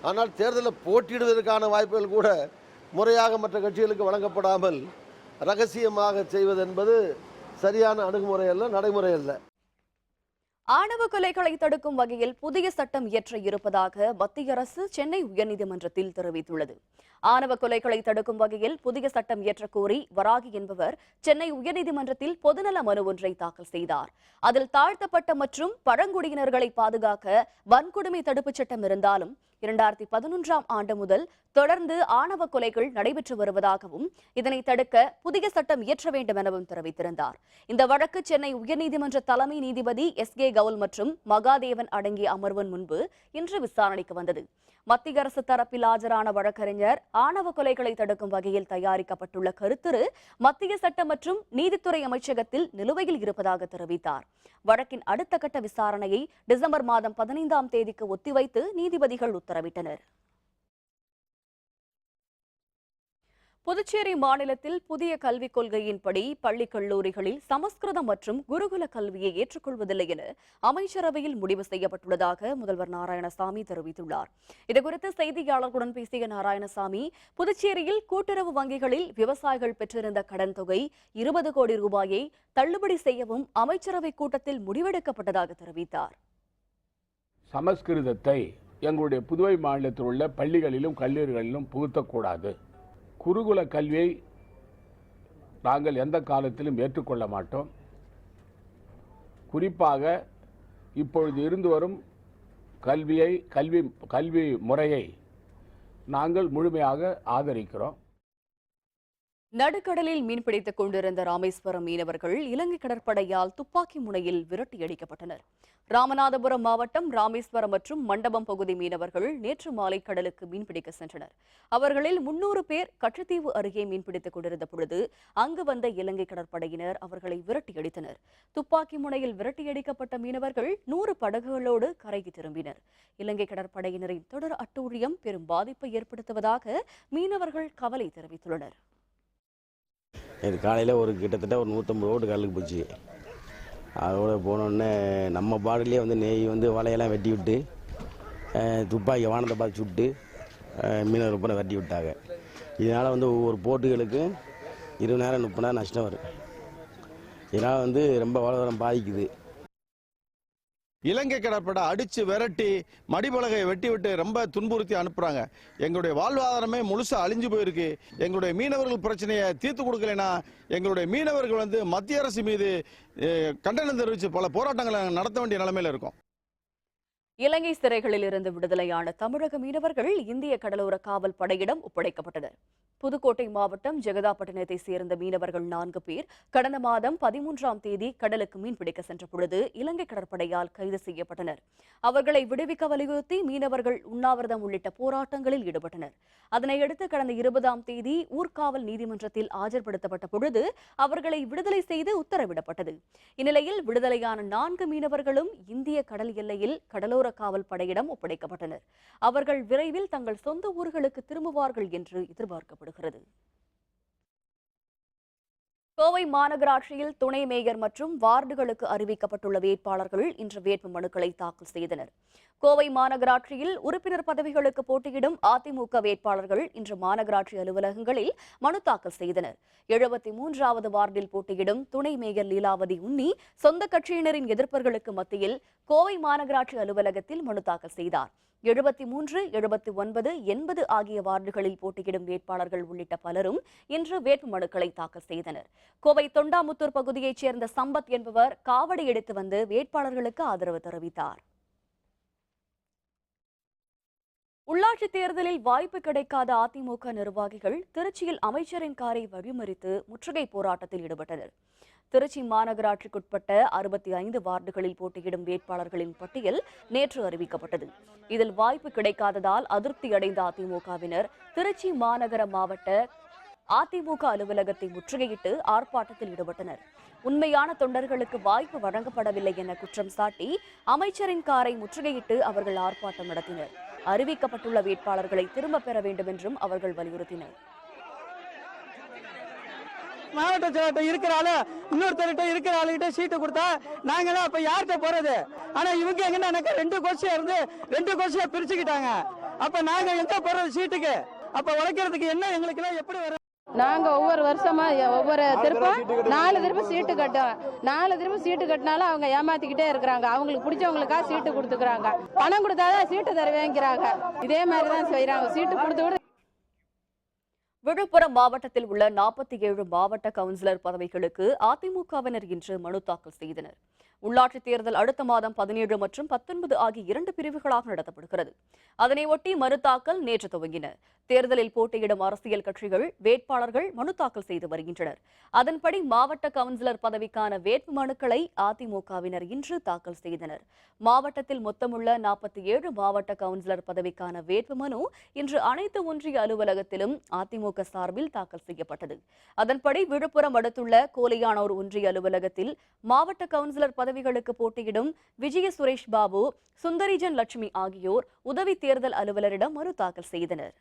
Speaker 8: ஆனால் தேர்தலில் போட்டியிடுவதற்கான வாய்ப்புகள் கூட முறையாக மற்ற கட்சிகளுக்கு வழங்கப்படாமல் ரகசியமாக செய்வது என்பது சரியான அணுகுமுறை அல்ல, நடைமுறை அல்ல.
Speaker 1: ஆணவ கொலைகளை தடுக்கும் வகையில் புதிய சட்டம் இயற்ற இருப்பதாக மத்திய அரசு சென்னை உயர்நீதிமன்றத்தில் தெரிவித்துள்ளது. ஆணவ கொலைகளை தடுக்கும் வகையில் புதிய சட்டம் இயற்றக் கோரி வராகி என்பவர் சென்னை உயர்நீதிமன்றத்தில் பொதுநல மனு ஒன்றை தாக்கல் செய்தார். அதில் தாழ்த்தப்பட்ட மற்றும் பழங்குடியினர்களை பாதுகாக்க வன்கொடுமை தடுப்புச் சட்டம் இருந்தாலும் 2011ஆம் ஆண்டு முதல் தொடர்ந்து ஆணவ கொலைகள் நடைபெற்று வருவதாகவும் இதனை தடுக்க புதிய சட்டம் இயற்ற வேண்டும் எனவும் தெரிவித்திருந்தார். இந்த வழக்கு சென்னை உயர்நீதிமன்ற தலைமை நீதிபதி SK கவுல் மற்றும் மகாதேவன் அடங்கிய அமர்வின் முன்பு இன்று விசாரணைக்கு வந்தது. மத்திய அரசு தரப்பில் ஆஜரான வழக்கறிஞர் ஆணவ கொலைகளை தடுக்கும் வகையில் தயாரிக்கப்பட்டுள்ள கருத்துரு மத்திய சட்ட மற்றும் நீதித்துறை அமைச்சகத்தில் நிலுவையில் இருப்பதாக தெரிவித்தார். வழக்கின் அடுத்த கட்ட விசாரணையை டிசம்பர் மாதம் 15ஆம் தேதிக்கு ஒத்திவைத்து நீதிபதிகள் உத்தரவிட்டனர். புதுச்சேரி மாநிலத்தில் புதிய கல்விக் கொள்கையின்படி பள்ளி கல்லூரிகளில் சமஸ்கிருதம் மற்றும் குருகுல கல்வியை ஏற்றுக்கொள்வதில்லை என அமைச்சரவையில் முடிவு செய்யப்பட்டுள்ளதாக முதல்வர் நாராயணசாமி தெரிவித்துள்ளார். இதுகுறித்து செய்தியாளர்களுடன் பேசிய நாராயணசாமி, புதுச்சேரியில் கூட்டுறவு வங்கிகளில் விவசாயிகள் பெற்றிருந்த கடன் தொகை 20 கோடி ரூபாயை தள்ளுபடி செய்யவும் அமைச்சரவை கூட்டத்தில் முடிவெடுக்கப்பட்டதாக தெரிவித்தார்.
Speaker 9: சமஸ்கிருதத்தை எங்களுடைய புதுவை மாநிலத்தில் உள்ள பள்ளிகளிலும் கல்லூரிகளிலும் புகுத்தக்கூடாது. குருகுல கல்வியை நாங்கள் எந்த காலத்திலும் ஏற்றுக்கொள்ள மாட்டோம். குறிப்பாக இப்பொழுது இருந்து வரும் கல்வி முறையை நாங்கள் முழுமையாக ஆதரிக்கிறோம்.
Speaker 1: நடுக்கடலில் மீன்பிடித்துக் கொண்டிருந்த ராமேஸ்வரம் மீனவர்கள் இலங்கை கடற்படையால் துப்பாக்கி முனையில் விரட்டியடிக்கப்பட்டனர். ராமநாதபுரம் மாவட்டம் ராமேஸ்வரம் மற்றும் மண்டபம் பகுதி மீனவர்கள் நேற்று மாலை கடலுக்கு மீன்பிடிக்க சென்றனர். அவர்களில் 300 பேர் கச்சத்தீவு அருகே மீன்பிடித்துக் கொண்டிருந்த பொழுது அங்கு வந்த இலங்கை கடற்படையினர் அவர்களை விரட்டியடித்தனர். துப்பாக்கி முனையில் விரட்டியடிக்கப்பட்ட மீனவர்கள் 100 படகுகளோடு கரைக்கு திரும்பினர். இலங்கை கடற்படையினரின் தொடர் அட்டூழியம் பெரும் பாதிப்பை ஏற்படுத்துவதாக மீனவர்கள் கவலை தெரிவித்துள்ளனர்.
Speaker 10: நேற்று காலையில் கிட்டத்தட்ட ஒரு 150 ஓட்டு கடலுக்கு போச்சு. அதோட போனோடனே நம்ம பாடலே நெய் வலையெல்லாம் வெட்டி விட்டு துப்பாக்கி வானத்தை பார்த்து சுட்டு மீனவர் பூரா வெட்டி விட்டாங்க. இதனால் ஒவ்வொரு போட்டுகளுக்கு 20,000 30,000 நஷ்டம் வரும். இதனால் ரொம்ப வாழ்வாதாரம் பாதிக்குது.
Speaker 11: இலங்கை கடற்படை அடிச்சு விரட்டி மடிபலகையை வெட்டி விட்டு ரொம்ப துன்புறுத்தி அனுப்புறாங்க. எங்களுடைய வாழ்வாதாரமே முழுசா அழிஞ்சு போயிருக்கு. எங்களுடைய மீனவர்கள் பிரச்சனையை தீர்த்து கொடுக்கலைன்னா எங்களுடைய மீனவர்கள் மத்திய அரசு மீது கண்டனம் தெரிவித்து பல போராட்டங்களை நடத்த வேண்டிய நிலைமையில இருக்கும்.
Speaker 1: இலங்கை சிறைகளில் இருந்து விடுதலையான தமிழக மீனவர்கள் இந்திய கடலோர காவல் படையிடம் ஒப்படைக்கப்பட்டனர். புதுக்கோட்டை மாவட்டம் ஜெகதாப்பட்டினத்தை சேர்ந்த மீனவர்கள் 4 பேர் கடந்த மாதம் 13ஆம் தேதி கடலுக்கு மீன்பிடிக்க சென்ற பொழுது இலங்கை கடற்படையால் கைது செய்யப்பட்டனர். அவர்களை விடுவிக்க வலியுறுத்தி மீனவர்கள் உண்ணாவிரதம் உள்ளிட்ட போராட்டங்களில் ஈடுபட்டனர். அதனையடுத்து கடந்த 20ஆம் தேதி ஊர்காவல் நீதிமன்றத்தில் ஆஜர்படுத்தப்பட்ட பொழுது அவர்களை விடுதலை செய்து உத்தரவிடப்பட்டது. இந்நிலையில் விடுதலையான 4 மீனவர்களும் இந்திய கடல் எல்லையில் கடலோர காவல் படையிடம் ஒப்படைக்கப்பட்டனர். அவர்கள் விரைவில் தங்கள் சொந்த ஊர்களுக்கு திரும்புவார்கள் என்று எதிர்பார்க்கப்படுகிறது. கோவை மாநகராட்சியில் துணை மேயர் மற்றும் வார்டுகளுக்கு அறிவிக்கப்பட்டுள்ள வேட்பாளர்கள் இன்று வேட்பு மனுக்களை தாக்கல் செய்தனர். கோவை மாநகராட்சியில் உறுப்பினர் பதவிகளுக்கு போட்டியிடும் அதிமுக வேட்பாளர்கள் இன்று மாநகராட்சி அலுவலகங்களில் மனு தாக்கல் செய்தனர். 73வது வார்டில் போட்டியிடும் துணை மேயர் லீலாவதி உன்னி சொந்த கட்சியினரின் எதிர்ப்புகளுக்கு மத்தியில் கோவை மாநகராட்சி அலுவலகத்தில் மனு தாக்கல் செய்தார். 73, 79, 80 ஆகிய வார்டுகளில் போட்டியிடும் வேட்பாளர்கள் உள்ளிட்ட பலரும் இன்று வேட்பு மனுக்களை தாக்கல் செய்தனர். கோவை தொண்டாமுத்தூர் பகுதியைச் சேர்ந்த சம்பத் என்பவர் காவடி எடுத்து வந்து வேட்பாளர்களுக்கு ஆதரவு தெரிவித்தார். உள்ளாட்சித் தேர்தலில் வாய்ப்பு கிடைக்காத அதிமுக நிர்வாகிகள் திருச்சியில் அமைச்சரின் காரை வழிமறித்து முற்றுகை போராட்டத்தில் ஈடுபட்டனர். திருச்சி மாநகராட்சிக்குட்பட்ட 65 வார்டுகளில் போட்டியிடும் வேட்பாளர்களின் பட்டியல் நேற்று அறிவிக்கப்பட்டது. இதில் வாய்ப்பு கிடைக்காததால் அதிருப்தி அடைந்த அதிமுகவினர் திருச்சி மாநகர மாவட்ட அதிமுக அலுவலகத்தை முற்றுகையிட்டு ஆர்ப்பாட்டத்தில் ஈடுபட்டனர். உண்மையான தொண்டர்களுக்கு வாய்ப்பு வழங்கப்படவில்லை என குற்றம் சாட்டி அமைச்சரின் காரை முற்றுகையிட்டு அவர்கள் ஆர்ப்பாட்டம் நடத்தினர். அறிவிக்கப்பட்டுள்ள வேட்பாளர்களை திரும்ப பெற வேண்டும் என்றும் அவர்கள் வலியுறுத்தினர்.
Speaker 12: மாவட்ட செயலர் இருக்கிற ஆளு இன்னொருத்தர்கிட்ட இருக்கிற ஆளுகிட்ட சீட்டு கொடுத்தா நாங்களாம் அப்ப யார்கிட்ட போறது? ஆனா இவங்க எங்கன்னா எனக்கு 2 கோஷ்டியா இருந்து 2 கோஷ்டியா பிரிச்சுக்கிட்டாங்க. அப்ப நாங்க எங்க போறது சீட்டுக்கு? அப்ப உழைக்கிறதுக்கு என்ன எங்களுக்கு எல்லாம் எப்படி வரும்?
Speaker 13: நாங்க ஒவ்வொரு வருஷமா ஒவ்வொரு திருப்பம் 4 திருப்பம் சீட்டு கட்டோம். 4 திருப்பம் சீட்டு கட்டினாலும் அவங்க ஏமாத்திக்கிட்டே இருக்கிறாங்க. அவங்களுக்கு பிடிச்சவங்களுக்கா சீட்டு கொடுத்துக்கிறாங்க. பணம் கொடுத்தாதான் சீட்டு தருவேங்கிறாங்க. இதே மாதிரிதான் செய்யறாங்க. சீட்டு கொடுத்து
Speaker 1: விழுப்புரம் மாவட்டத்தில் உள்ள 47 மாவட்ட கவுன்சிலர் பதவிகளுக்கு அதிமுகவினர் இன்று மனு தாக்கல் செய்தனர். உள்ளாட்சித் தேர்தல் அடுத்த மாதம் 17 மற்றும் 19 ஆகிய 2 பிரிவுகளாக நடத்தப்படுகிறது. அதனை ஒட்டி மனு தாக்கல் நேற்று துவங்கின. தேர்தலில் போட்டியிடும் அரசியல் கட்சிகள் வேட்பாளர்கள் மனு தாக்கல் செய்து வருகின்றனர். அதன்படி மாவட்ட கவுன்சிலர் பதவிக்கான வேட்பு மனுக்களை அதிமுகவினர் இன்று தாக்கல் செய்தனர். மாவட்டத்தில் மொத்தமுள்ள 47 மாவட்ட கவுன்சிலர் பதவிக்கான வேட்பு மனு இன்று அனைத்து ஒன்றிய அலுவலகத்திலும் அதிமுக சார்பில் தாக்கல் செய்யப்பட்டது. அதன்படி விழுப்புரம் அடுத்துள்ள கோலியானூர் ஒன்றிய அலுவலகத்தில் மாவட்ட கவுன்சிலர் பதவிகளுக்கு போட்டியிடும் விஜய சுரேஷ் பாபு, சுந்தரிஜன் லட்சுமி ஆகியோர் உதவி தேர்தல் அலுவலரிடம் மனு தாக்கல் செய்தனர்.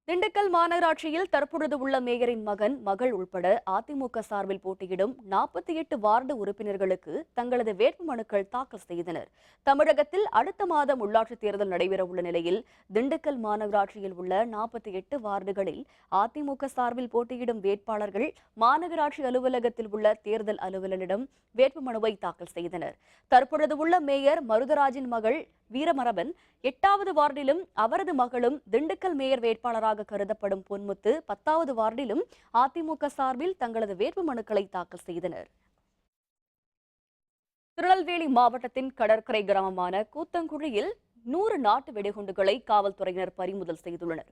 Speaker 1: திண்டுக்கல் மாநகராட்சியில் தற்பொழுது உள்ள மேயரின் மகள் உள்பட அதிமுக சார்பில் போட்டியிடும் 48 வார்டு உறுப்பினர்களுக்கு தங்களது வேட்பு மனுக்கள் தாக்கல் செய்தனர். தமிழகத்தில் அடுத்த மாதம் உள்ளாட்சித் தேர்தல் நடைபெறவுள்ள நிலையில் திண்டுக்கல் மாநகராட்சியில் உள்ள 48 வார்டுகளில் அதிமுக சார்பில் போட்டியிடும் வேட்பாளர்கள் மாநகராட்சி அலுவலகத்தில் உள்ள தேர்தல் அலுவலரிடம் வேட்பு மனுவை தாக்கல் செய்தனர். தற்பொழுது உள்ள மேயர் மருதராஜின் மகள் வீரமரபன் 8வது வார்டிலும் அவரது மகளும் திண்டுக்கல் மேயர் வேட்பாளராக கருதப்படும் பொன்முத்து 10வது வார்டிலும் அதிமுக சார்பில் தங்களது வேட்பு மனுக்களை தாக்கல் செய்தனர். திருநெல்வேலி மாவட்டத்தின் கடற்கரை கிராமமான கூத்தங்குழியில் 100 நாட்டு வெடிகுண்டுகளை காவல்துறையினர் பறிமுதல் செய்துள்ளனர்.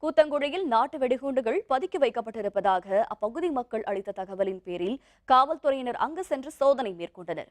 Speaker 1: கூத்தங்குழியில் நாட்டு வெடிகுண்டுகள் பதுக்கி வைக்கப்பட்டிருப்பதாக அப்பகுதி மக்கள் அளித்த தகவலின் பேரில் காவல்துறையினர் அங்கு சென்று சோதனை மேற்கொண்டனர்.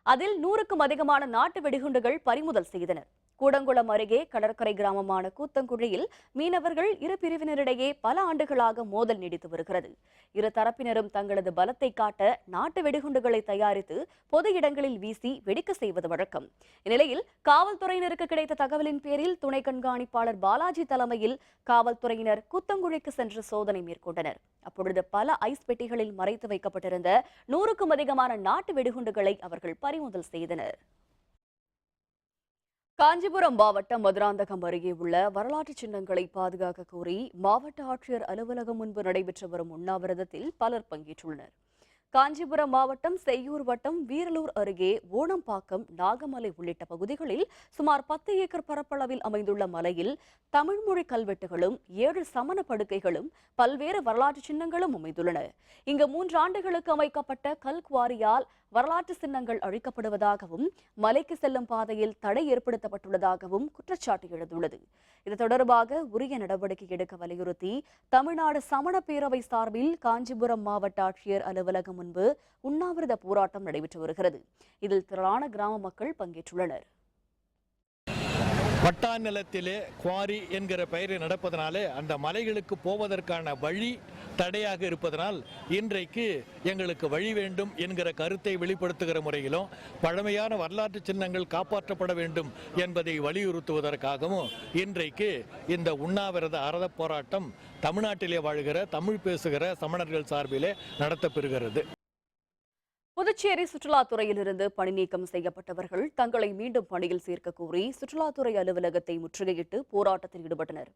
Speaker 1: அதில் 100க்கும் அதிகமான நாட்டு வெடிகுண்டுகள் பறிமுதல் செய்தனர். கூடங்குளம் அருகே கடற்கரை கிராமமான கூத்தங்குழியில் மீனவர்கள் இரு பிரிவினரிடையே பல ஆண்டுகளாக மோதல் நீடித்து வருகிறது. இரு தரப்பினரும் தங்களது பலத்தை காட்ட நாட்டு வெடிகுண்டுகளை தயாரித்து பொது இடங்களில் வீசி வெடிக்க செய்வது வழக்கம். இந்நிலையில் காவல்துறையினருக்கு கிடைத்த தகவலின் பேரில் துணை கண்காணிப்பாளர் பாலாஜி தலைமையில் காவல்துறையினர் கூத்தங்குழிக்கு சென்று சோதனை மேற்கொண்டனர். அப்பொழுது பல ஐஸ் பெட்டிகளில் மறைத்து வைக்கப்பட்டிருந்த 100க்கும் அதிகமான நாட்டு வெடிகுண்டுகளை அவர்கள் பறிமுதல் செய்தனர். காஞ்சிபுரம் மாவட்டம் மதுராந்தகம் அருகே உள்ள வரலாற்று சின்னங்களை பாதுகாக்க கோரி மாவட்ட ஆட்சியர் அலுவலகம் முன்பு நடைபெற்று வரும் உண்ணாவிரதத்தில் பலர் பங்கேற்றுள்ளனர். காஞ்சிபுரம் மாவட்டம் செய்யூர் வட்டம் வீரலூர் அருகே ஓணம்பாக்கம், நாகமலை உள்ளிட்ட பகுதிகளில் சுமார் 10 ஏக்கர் பரப்பளவில் அமைந்துள்ள மலையில் தமிழ்மொழி கல்வெட்டுகளும் 7 சமண படுக்கைகளும் பல்வேறு வரலாற்று சின்னங்களும் அமைந்துள்ளன. இங்கு 3 ஆண்டுகளுக்கு அமைக்கப்பட்ட கல்குவாரியால் வரலாற்று சின்னங்கள் அழிக்கப்படுவதாகவும் மலைக்கு செல்லும் பாதையில் தடை ஏற்படுத்தப்பட்டுள்ளதாகவும் குற்றச்சாட்டு எழுந்துள்ளது. இது தொடர்பாக உரிய நடவடிக்கை எடுக்க வலியுறுத்தி தமிழ்நாடு சமண பேரவை சார்பில் காஞ்சிபுரம் மாவட்ட ஆட்சியர் அலுவலகம் முன்பு உண்ணாவிரத போராட்டம் நடைபெற்று வருகிறது. இதில் திரளான கிராம மக்கள் பங்கேற்றுள்ளனர்.
Speaker 14: பட்டா நிலத்திலே குவாரி என்கிற பெயரை நடப்பதனாலே அந்த மலைகளுக்கு போவதற்கான வழி தடையாக இருப்பதனால் இன்றைக்கு எங்களுக்கு வழி வேண்டும் என்கிற கருத்தை வெளிப்படுத்துகிற முறையிலும் பழமையான வரலாற்று சின்னங்கள் காப்பாற்றப்பட வேண்டும் என்பதை வலியுறுத்துவதற்காகவும் இன்றைக்கு இந்த உண்ணாவிரத அறத போராட்டம் தமிழ்நாட்டிலே வாழ்கிற தமிழ் பேசுகிற சமணர்கள் சார்பிலே நடத்தப்பெறுகிறது.
Speaker 1: புதுச்சேரி சுற்றுலாத்துறையிலிருந்து பணி நீக்கம் செய்யப்பட்டவர்கள் தங்களை மீண்டும் பணியில் சேர்க்க கோரி சுற்றுலாத்துறை அலுவலகத்தை முற்றுகையிட்டு போராட்டத்தில் ஈடுபட்டனர்.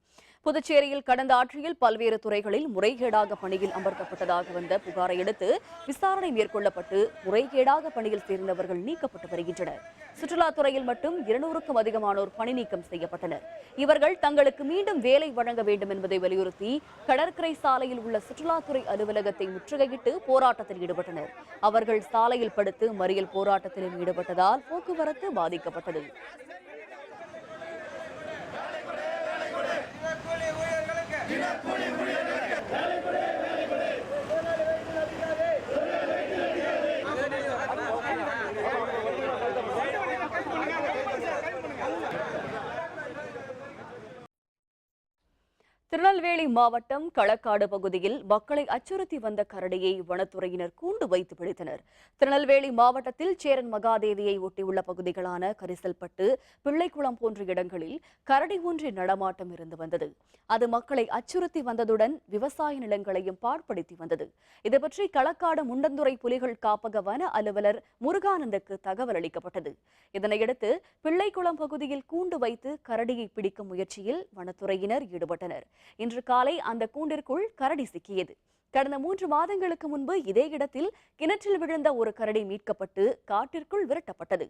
Speaker 1: புதுச்சேரியில் கடந்த ஆட்சியில் பல்வேறு துறைகளில் முறைகேடாக பணியில் அமர்த்தப்பட்டதாக வந்த புகாரை அடுத்து விசாரணை மேற்கொள்ளப்பட்டு முறைகேடாக பணியில் சேர்ந்தவர்கள் நீக்கப்பட்டு வருகின்றனர். சுற்றுலாத்துறையில் மட்டும் 200க்கும் அதிகமானோர் பணி நீக்கம் செய்யப்பட்டனர். இவர்கள் தங்களுக்கு மீண்டும் வேலை வழங்க வேண்டும் என்பதை வலியுறுத்தி கடற்கரை சாலையில் உள்ள சுற்றுலாத்துறை அலுவலகத்தை முற்றுகையிட்டு போராட்டத்தில் ஈடுபட்டனர். அவர்கள் சாலையில் படுத்து மறியல் போராட்டத்திலும் ஈடுபட்டதால் போக்குவரத்து பாதிக்கப்பட்டது. திருநெல்வேலி மாவட்டம் களக்காடு பகுதியில் மக்களை அச்சுறுத்தி வந்த கரடியை வனத்துறையினர் கூண்டு வைத்து பிடித்தனர். திருநெல்வேலி மாவட்டத்தில் சேரன் மகாதேவியை ஒட்டியுள்ள பகுதிகளான கரிசல்பட்டு, பிள்ளைக்குளம் போன்ற இடங்களில் கரடி ஒன்றின் நடமாட்டம் இருந்து வந்தது. அது மக்களை அச்சுறுத்தி வந்ததுடன் விவசாய நிலங்களையும் பாழ்படுத்தி வந்தது. இதுபற்றி களக்காடு முண்டந்துறை புலிகள் காப்பக வன அலுவலர் முருகானந்துக்கு தகவல் அளிக்கப்பட்டது. இதனையடுத்து பிள்ளைக்குளம் பகுதியில் கூண்டு வைத்து கரடியை பிடிக்கும் முயற்சியில் வனத்துறையினர் ஈடுபட்டனர். இன்று காலை அந்த கூண்டிற்குள் கரடி சிக்கியது. கடந்த 3 மாதங்களுக்கு முன்பு இதே இடத்தில் கிணற்றில் விழுந்த ஒரு கரடி மீட்கப்பட்டு காட்டிற்குள் விரட்டப்பட்டது.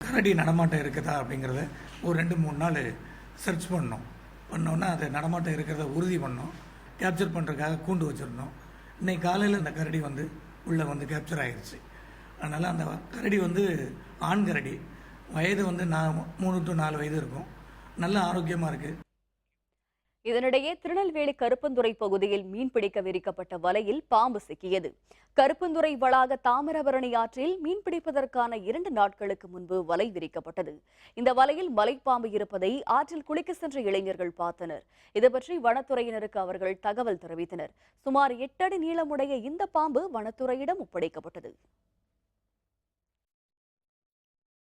Speaker 15: கரடி நடமாட்டம் இருக்குதா அப்படிங்கிறத ஒரு 2-3 நாள் சர்ச் பண்ணோன்னா அது நடமாட்டம் இருக்கிறத உறுதி பண்ணோம். கேப்சர் பண்ணுறதுக்காக கூண்டு வச்சுருந்தோம். இன்னைக்கு காலையில் இந்த கரடி உள்ளே கேப்சர் ஆகிடுச்சு. அதனால் அந்த கரடி ஆண் கரடி, வயது 3 to 4 வயது இருக்கும். நல்ல ஆரோக்கியமாக இருக்குது.
Speaker 1: இதனிடையே திருநெல்வேலி கருப்பந்துறை பகுதியில் மீன்பிடிக்க விரிக்கப்பட்ட வலையில் பாம்பு சிக்கியது. கருப்பந்துறை வளாக தாமிரபரணி ஆற்றில் மீன்பிடிப்பதற்கான 2 நாட்களுக்கு முன்பு வலை விரிக்கப்பட்டது. இந்த வலையில் மலைப்பாம்பு இருப்பதை ஆற்றில் குளிக்க சென்ற இளைஞர்கள் பார்த்தனர். இதுபற்றி வனத்துறையினருக்கு அவர்கள் தகவல் தெரிவித்தனர். சுமார் 8 அடி நீளமுடைய இந்த பாம்பு வனத்துறையிடம் ஒப்படைக்கப்பட்டது.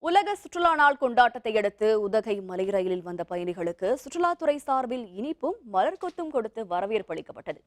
Speaker 1: உலக சுற்றுலா நாள் கொண்டாட்டத்தை அடுத்து உதகை மலை ரயிலில் வந்த பயணிகளுக்கு சுற்றுலாத்துறை சார்பில் இனிப்பும் மலர் கொத்தும் கொடுத்து வரவேற்பு அளிக்கப்பட்டது.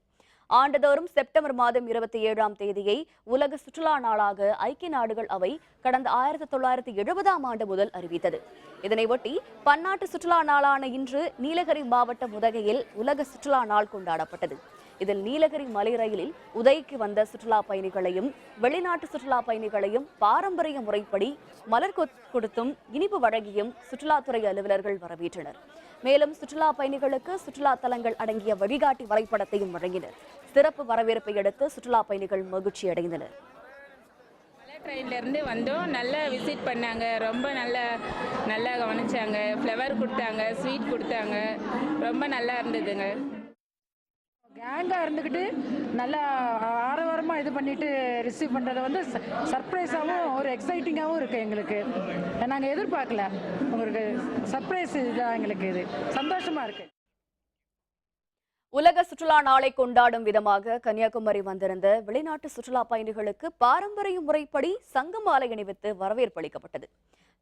Speaker 1: ஆண்டுதோறும் செப்டம்பர் மாதம் 27ஆம் தேதியை உலக சுற்றுலா நாளாக ஐக்கிய நாடுகள் அவை கடந்த 1970ஆம் ஆண்டு முதல் அறிவித்தது. இதனையொட்டி பன்னாட்டு சுற்றுலா நாளான இன்று நீலகிரி மாவட்டம் உதகையில் உலக சுற்றுலா நாள் கொண்டாடப்பட்டது. இதில் நீலகிரி மலை ரயிலில் உதகைக்கு வந்த சுற்றுலா பயணிகளையும் வெளிநாட்டு சுற்றுலா பயணிகளையும் பாரம்பரிய முறைப்படி மலர் கொடுத்தும் இனிப்பு வழங்கியும் சுற்றுலாத்துறை அலுவலர்கள் வரவேற்றனர். மேலும் சுற்றுலா பயணிகளுக்கு சுற்றுலா தலங்கள் அடங்கிய வழிகாட்டி வரைபடத்தையும் வழங்கினர். சிறப்பு வரவேற்பை அடுத்து சுற்றுலா பயணிகள் மகிழ்ச்சி அடைந்தனர்.
Speaker 16: ட்ரெயின்லேருந்து வந்தோம், நல்லா விசிட் பண்ணாங்க, ரொம்ப நல்லா கவனிச்சாங்க, ஃப்ளவர் கொடுத்தாங்க, ஸ்வீட் கொடுத்தாங்க, ரொம்ப நல்லா இருந்ததுங்க.
Speaker 17: கேங்காக இருந்துக்கிட்டு நல்லா ஆரவாரமாக இது பண்ணிட்டு ரிசீவ் பண்ணுறது வந்து சர்ப்ரைஸாகவும் ஒரு எக்ஸைட்டிங்காகவும் இருக்குது எங்களுக்கு. நாங்கள் எதிர்பார்க்கல, உங்களுக்கு சர்ப்ரைஸ் இதுதான் எங்களுக்கு, இது சந்தோஷமாக இருக்குது.
Speaker 1: உலக சுற்றுலா நாளை கொண்டாடும் விதமாக கன்னியாகுமரி வந்திருந்த வெளிநாட்டு சுற்றுலா பயணிகளுக்கு பாரம்பரிய முறைப்படி சங்கு மாலை அணிவித்து வரவேற்பு அளிக்கப்பட்டது.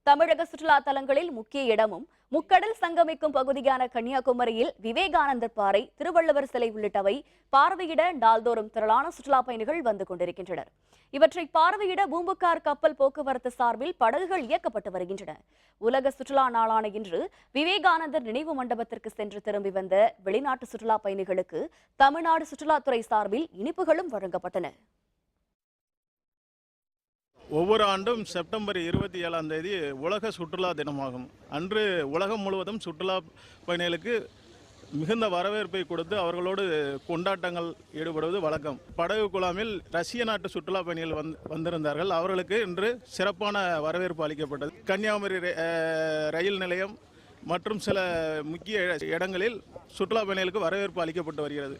Speaker 1: தமிழக சுற்றுலா தலங்களில் முக்கிய இடமும் முக்கடல் சங்கமிக்கும் பகுதியான கன்னியாகுமரியில் விவேகானந்தர் பாறை, திருவள்ளுவர் சிலை உள்ளிட்டவை பார்வையிட நாள்தோறும் திரளான சுற்றுலா பயணிகள் வந்து கொண்டிருக்கின்றனர். இவற்றை பார்வையிட பூம்புகார் கப்பல் போக்குவரத்து சார்பில் படகுகள் இயக்கப்பட்டு வருகின்றன. உலக சுற்றுலா நாளான இன்று விவேகானந்தர் நினைவு மண்டபத்திற்கு சென்று திரும்பி வந்த வெளிநாட்டு சுற்றுலா பயணிகளுக்கு தமிழ்நாடு சுற்றுலாத்துறை சார்பில் இனிப்புகளும் வழங்கப்பட்டன.
Speaker 18: ஒவ்வொரு ஆண்டும் செப்டம்பர் 27ஆம் தேதி உலக சுற்றுலா தினமாகும். அன்று உலகம் முழுவதும் சுற்றுலா பயணிகளுக்கு மிகுந்த வரவேற்பை கொடுத்து அவர்களோடு கொண்டாட்டங்கள் ஈடுபடுவது வழக்கம். படகு குழாமில் ரஷ்ய நாட்டு சுற்றுலா பயணிகள் வந்திருந்தார்கள். அவர்களுக்கு இன்று சிறப்பான வரவேற்பு அளிக்கப்பட்டது. கன்னியாகுமரி ரயில் நிலையம் மற்றும் சில முக்கிய இடங்களில் சுற்றுலா பயணிகளுக்கு வரவேற்பு அளிக்கப்பட்டு வருகிறது.